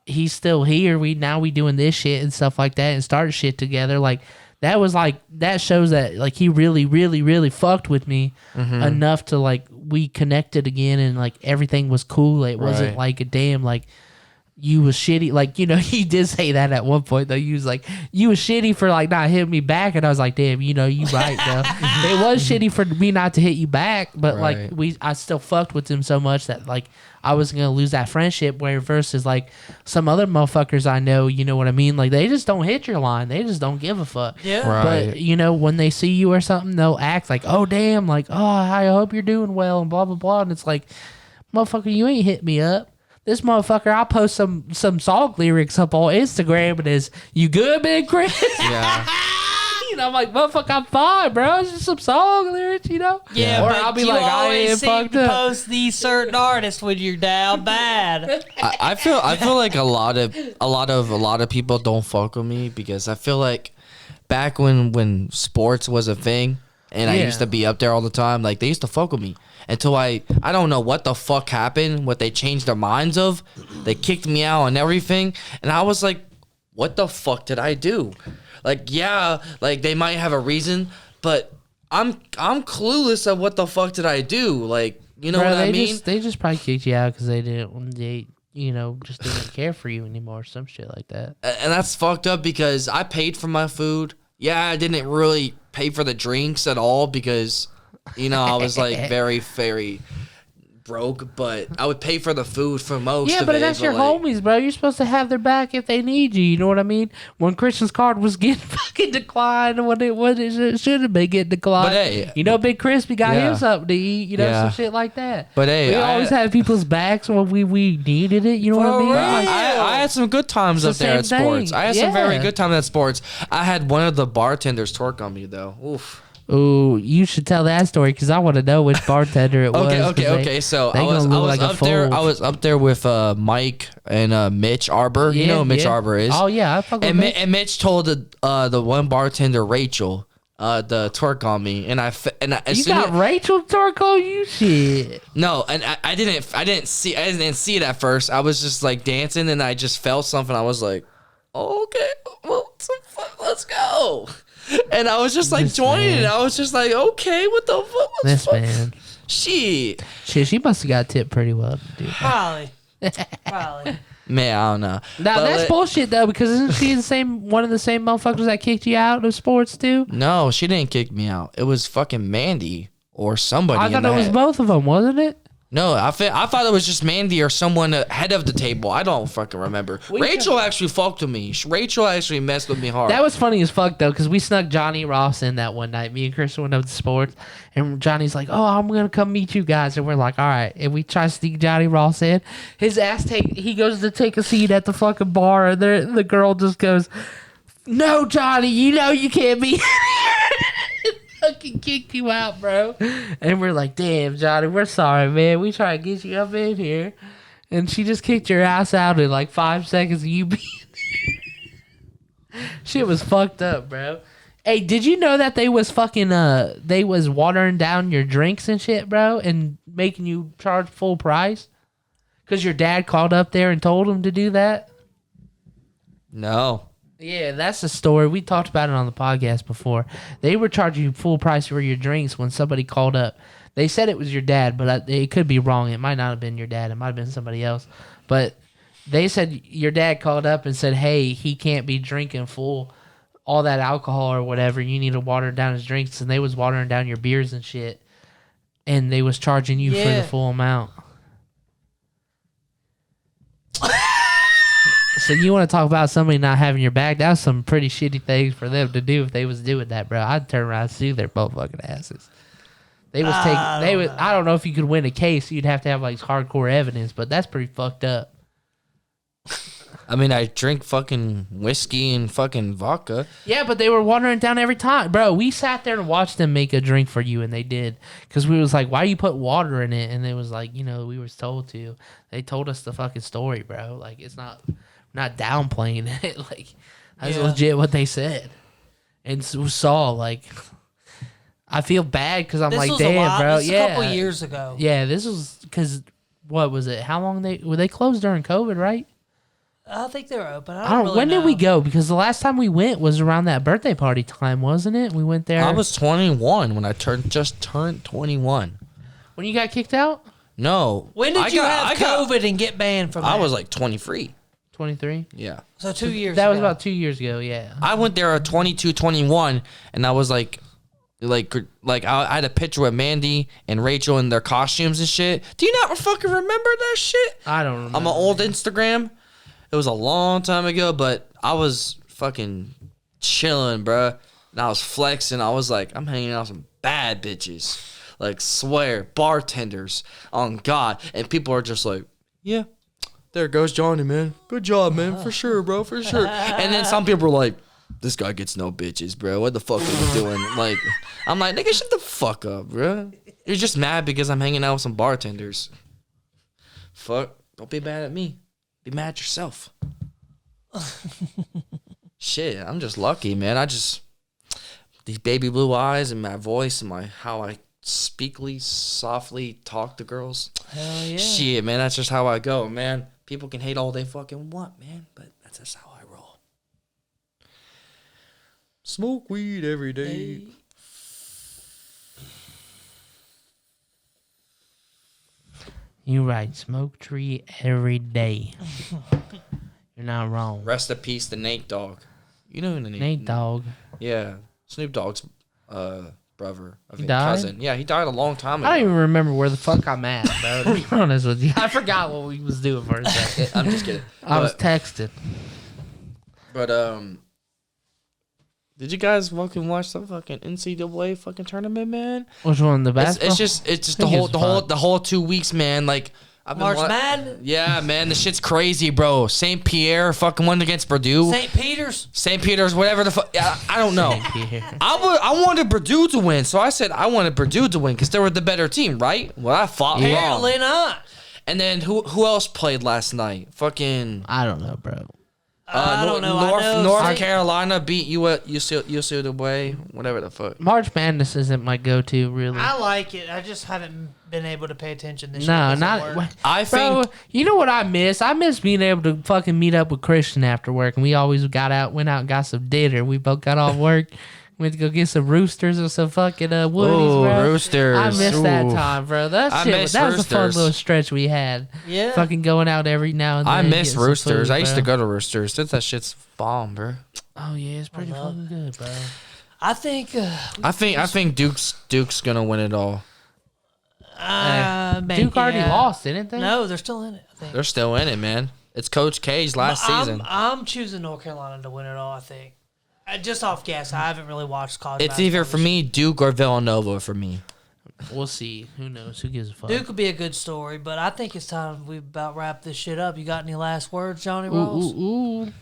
he's still here. Now we doing this shit and stuff like that and started shit together. Like, that was, like, that shows that, like, he really, really, really fucked with me enough to, like, we connected again and, like, everything was cool. It wasn't, like, a damn, like, you was shitty. Like, you know, he did say that at one point, though. You was like, you was shitty for, like, not hitting me back. And I was like, damn, you know, you right, though. It was shitty for me not to hit you back. But, like, I still fucked with him so much that, like, I was going to lose that friendship. Where versus, like, some other motherfuckers I know, you know what I mean? Like, they just don't hit your line. They just don't give a fuck. Yeah. Right. But, you know, when they see you or something, they'll act like, oh, damn, like, oh, I hope you're doing well and blah, blah, blah. And it's like, motherfucker, you ain't hit me up. This motherfucker, I'll post some song lyrics up on Instagram and it's, you good, Big Chris? Yeah. You know, I'm like, motherfucker, I'm fine, bro. It's just some song lyrics, you know? Yeah, Or but I'll be you like, I always ain't seem fucked to up. post these certain artists when you're down bad. I feel like a lot of people don't fuck with me because I feel like back when sports was a thing and I used to be up there all the time, like, they used to fuck with me. Until I don't know what the fuck happened, what they changed their minds of. They kicked me out and everything. And I was like, what the fuck did I do? Like, yeah, like, they might have a reason, but I'm clueless of what the fuck did I do? Like, you know what I mean? They just probably kicked you out because they you know, just didn't care for you anymore, some shit like that. And that's fucked up because I paid for my food. Yeah, I didn't really pay for the drinks at all because... You know, I was like very, very broke, but I would pay for the food for most of it. Yeah, but that's your homies, bro. You're supposed to have their back if they need you. You know what I mean? When Christian's card was getting fucking declined, when it should have been getting declined. But hey, you know, Big Crispy got him something to eat. You know, some shit like that. But hey, we always have people's backs when we needed it. You know what I mean? I had some good times up there at sports. I had some very good times at sports. I had one of the bartenders twerk on me though. Oof. Ooh, you should tell that story because I want to know which bartender it was. Okay. So I was up there with Mike and Mitch Arbor. You know who Mitch Arbor is. Oh yeah, I fucking. And Mitch told the one bartender Rachel the twerk on me, and you got Rachel twerk on you, shit. No, and I didn't see it at first. I was just like dancing, and I just felt something. I was like, oh, okay, well, let's go. And I was just like joining it. I was just like, okay, what the fuck? This man. Shit, she must have got tipped pretty well, dude. Probably. Man, I don't know. Now that's bullshit though, because isn't she one of the same motherfuckers that kicked you out of sports too? No, she didn't kick me out. It was fucking Mandy or somebody. I thought it was both of them, wasn't it? No, I thought it was just Mandy or someone head of the table. I don't fucking remember. Rachel actually fucked with me. Rachel actually messed with me hard. That was funny as fuck, though, because we snuck Johnny Ross in that one night. Me and Chris went up to sports, and Johnny's like, oh, I'm going to come meet you guys. And we're like, all right. And we try to sneak Johnny Ross in. His ass he goes to take a seat at the fucking bar, and the girl just goes, no, Johnny, you know you can't be fucking kicked you out, bro. And we're like, damn, Johnny, we're sorry, man. We try to get you up in here. And she just kicked your ass out in like 5 seconds of you being there. Shit was fucked up, bro. Hey, did you know that they was fucking, they was watering down your drinks and shit, bro? And making you charge full price? Because your dad called up there and told him to do that? No. Yeah, that's the story. We talked about it on the podcast before. They were charging you full price for your drinks when somebody called up. They said it was your dad, but it could be wrong. It might not have been your dad. It might have been somebody else. But they said your dad called up and said, hey, he can't be drinking full all that alcohol or whatever. You need to water down his drinks. And they was watering down your beers and shit. And they was charging you for the full amount. So you want to talk about somebody not having your back? That was some pretty shitty things for them to do if they was doing that, bro. I'd turn around and sue their motherfucking asses. They was taking. I don't know if you could win a case. You'd have to have like hardcore evidence, but that's pretty fucked up. I mean, I drink fucking whiskey and fucking vodka. Yeah, but they were watering it down every time, bro. We sat there and watched them make a drink for you, and they did because we was like, "Why you put water in it?" And it was like, you know, we was told to. They told us the fucking story, bro. Like it's not downplaying it. Like that's legit what they said. And so saw like, I feel bad because I'm This like, was damn, bro. This was a couple years ago. Yeah, this was because what was it? How long were they closed during COVID, right? I think they were open. I I don't don't. really When know. did we go? Because the last time we went was around that birthday party time, wasn't it? We went there. I was 21 when I just turned 21. When you got kicked out? No. When did you have COVID and get banned from that? I was like 23. 23. Yeah. So 2 years That ago. was about 2 years ago. Yeah. I went there at 22, 21, and I was like I had a picture with Mandy and Rachel in their costumes and shit. Do you not fucking remember that shit? I don't remember. On my old Instagram. It was a long time ago, but I was fucking chilling, bruh. And I was flexing. I was like, I'm hanging out with some bad bitches. Like, swear, bartenders, on God. And people are just like, yeah, there goes Johnny, man. Good job, man. For sure, bro, for sure. And then some people were like, this guy gets no bitches, bro. What the fuck are you doing? Like, I'm like, nigga, shut the fuck up, bro. You're just mad because I'm hanging out with some bartenders. Fuck. Don't be mad at me. Be mad at yourself. Shit, I'm just lucky, man. These baby blue eyes and my voice and how I softly talk to girls. Hell yeah. Shit, man, that's just how I go, man. People can hate all they fucking want, man, but that's just how I roll. Smoke weed every day. You right. Smoke tree every day. You're not wrong. Rest in peace to Nate Dogg. You know who Nate Dogg. Yeah, Snoop Dogg's brother. He died? Cousin. Yeah, he died a long time ago. I don't even remember where the fuck I'm at, bro. To be honest with you, I forgot what we was doing for a second. I'm just kidding. I was texting. But did you guys fucking watch the fucking NCAA fucking tournament, man? Which one? The basketball? It's just Who gives a the whole 2 weeks, man. Like I've been March Madness? Yeah, man, the shit's crazy, bro. St. Pierre fucking won against Purdue. St. Peter's, whatever the fuck. Yeah, I don't know. I wanted Purdue to win, so I said I wanted Purdue to win because they were the better team, right? Well, I fought wrong. Apparently not. And then who else played last night? Fucking I don't know, bro. I don't know. North Carolina beat UCLA, whatever the fuck. March Madness isn't my go-to, really. I like it. I just haven't been able to pay attention this year. No, 'cause of not. work. I Bro, think you know what I miss? I miss being able to fucking meet up with Christian after work, and we always went out and got some dinner. We both got off work, went to go get some roosters or some fucking woodies, bro. Roosters. I miss that Ooh. time, bro. That I shit. miss That was a fun roosters. little stretch we had. Yeah. Fucking going out every now and then. I miss getting some Roosters. food, I used to bro. go to Roosters. That shit's bomb, bro. Oh yeah, it's pretty love fucking good, bro. I think. I think Duke's gonna win it all. Duke already lost, didn't they? No, they're still in it. I think. They're still in it, man. It's Coach K's last season. I'm choosing North Carolina to win it all. I think. Just off guess, I haven't really watched college. It's either for me, Duke or Villanova for me. We'll see. Who knows? Who gives a fuck? Duke could be a good story, but I think it's time we about wrap this shit up. You got any last words, Johnny Ross? Ooh.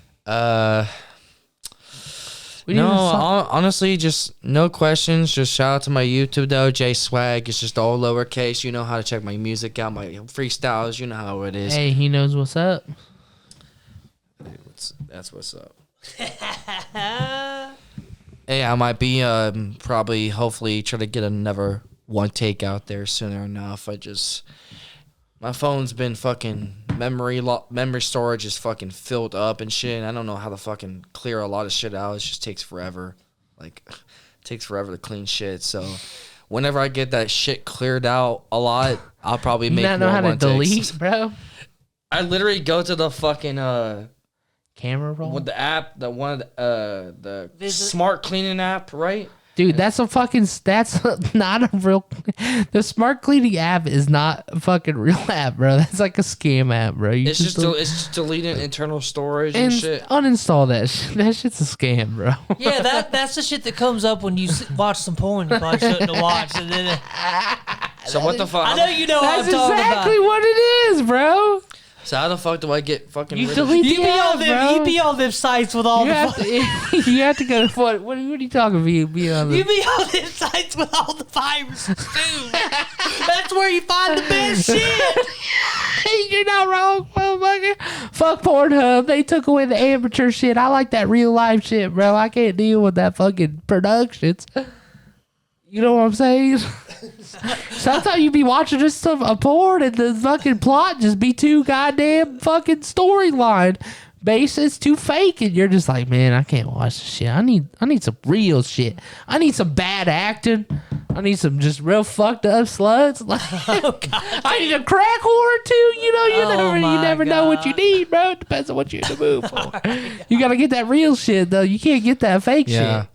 Honestly, just no questions. Just shout out to my YouTube though, J Swag. It's just all lowercase. You know how to check my music out, my freestyles. You know how it is. Hey, he knows what's up. That's what's up. Hey, I might be probably, hopefully, try to get another one take out there sooner enough. My phone's been fucking memory storage is fucking filled up and shit. And I don't know how to fucking clear a lot of shit out. It just takes forever. Like, it takes forever to clean shit. So, whenever I get that shit cleared out a lot, I'll probably make more one takes. You not know how to delete, bro? I literally go to the fucking camera roll with the app, the smart cleaning app, right? Dude, that's not a real. The smart cleaning app is not a fucking real app, bro. That's like a scam app, bro. It's just deleting internal storage and shit. Uninstall that shit. That shit's a scam, bro. Yeah, that's the shit that comes up when you watch some porn you probably shouldn't have watched. And then so what the fuck? I know you know what I'm talking about. That's exactly what it is, bro. So how the fuck do I get fucking rid of it? You be on them sites with all you have to go to what are you talking about? You be on them sites with all the viruses, dude. That's where you find the best shit. You're not wrong, motherfucker. Fuck Pornhub. They took away the amateur shit. I like that real life shit, bro. I can't deal with that fucking productions. You know what I'm saying? Sometimes you be watching just a porn and the fucking plot just be too goddamn fucking storyline based. It's too fake, and you're just like, man, I can't watch this shit. I need some real shit. I need some bad acting. I need some just real fucked up sluts. Like, I need a crack whore too. You know, you never know what you need, bro. It depends on what you're in the mood for. You gotta get that real shit though. You can't get that fake shit.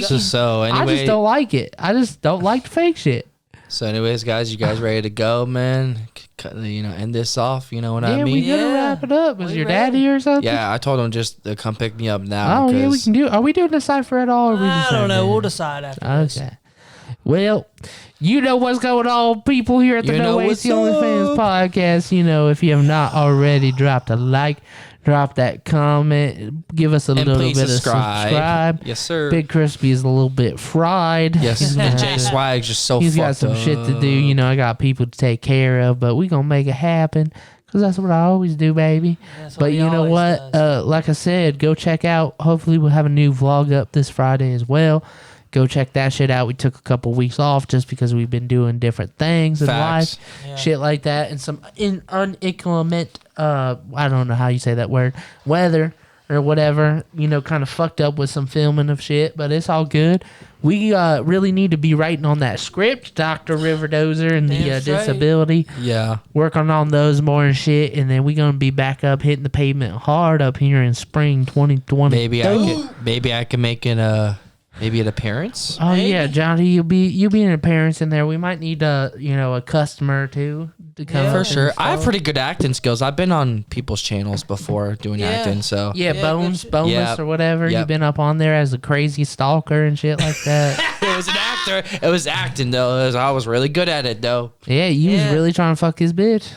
So anyway, I just don't like it. I just don't like the fake shit. So anyways, guys, you guys ready to go, man? End this off. You know what I mean? Yeah, we gotta wrap it up. Is your dad here or something? Yeah, I told him just to come pick me up now. Oh, yeah, we can do it. Are we doing the cipher at all? Or I don't know. We'll decide after this. Okay. Well, you know what's going on, people here at the No AC OnlyFans podcast. You know, if you have not already dropped a like, drop that comment, give us a little bit of subscribe. Yes, sir. Big Crispy is a little bit fried. Yes, J Swag's just so he's got some shit to do. You know, I got people to take care of, but we gonna make it happen because that's what I always do, baby. But you know what? Like I said, go check out. Hopefully, we'll have a new vlog up this Friday as well. Go check that shit out. We took a couple weeks off just because we've been doing different things in life, shit like that, and some uninclement, I don't know how you say that word, weather or whatever, kind of fucked up with some filming of shit, but it's all good. We really need to be writing on that script, Dr. Riverdozer and the disability. Yeah. Working on those more and shit, and then we're going to be back up hitting the pavement hard up here in spring 2020. Maybe I can make an maybe an appearance. Oh yeah, Johnny, you'll be an appearance in there. We might need a customer or two to come. For sure, I have pretty good acting skills. I've been on people's channels before doing acting. So Boneless or whatever. You've been up on there as a crazy stalker and shit like that. It was an actor. It was acting though. I was really good at it though. Yeah, you was really trying to fuck his bitch.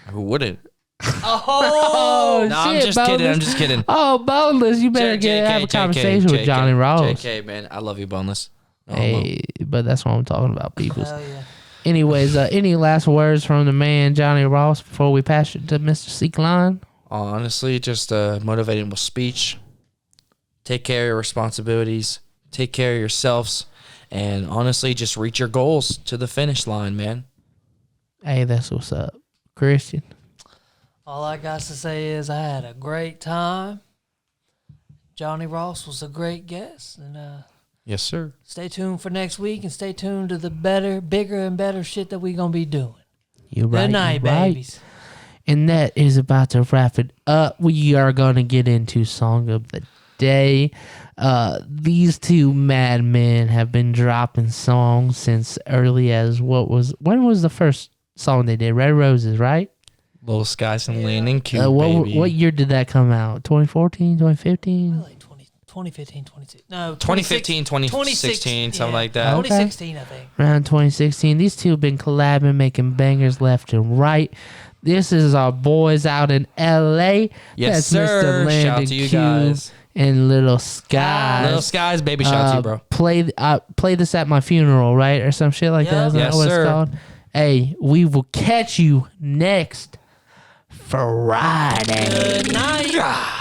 Who wouldn't? Oh, no, shit, I'm just kidding. Oh, Boneless, you better have a conversation with Johnny Ross. JK, man, I love you, Boneless. But that's what I'm talking about, people. Yeah. Anyways, any last words from the man Johnny Ross before we pass it to Mr. C. Klein? Honestly, just a motivating speech. Take care of your responsibilities. Take care of yourselves. And honestly, just reach your goals to the finish line, man. Hey, that's what's up. Christian? All I got to say is I had a great time. Johnny Ross was a great guest. And yes, sir. Stay tuned for next week and stay tuned to the bigger and better shit that we're going to be doing. You're right. Good night, babies. And that is about to wrap it up. We are going to get into Song of the Day. These two madmen have been dropping songs since early as when was the first song they did? Red Roses, right? Little Skies and Landon, cute baby. What year did that come out? 2014, 2015? Like 2015, 2016. No, 2015, 2016, something like that. 2016, I think. Around 2016. These two have been collabing, making bangers left and right. This is our boys out in L.A. Yes, That's sir. Mr. Landon Shout out to you guys. and Little Skies. Little Skies, baby, shout out to you, bro. Play this at my funeral, right? Or some shit like that. Isn't Yes, that what sir. it's called? Hey, we will catch you next Friday. Good night.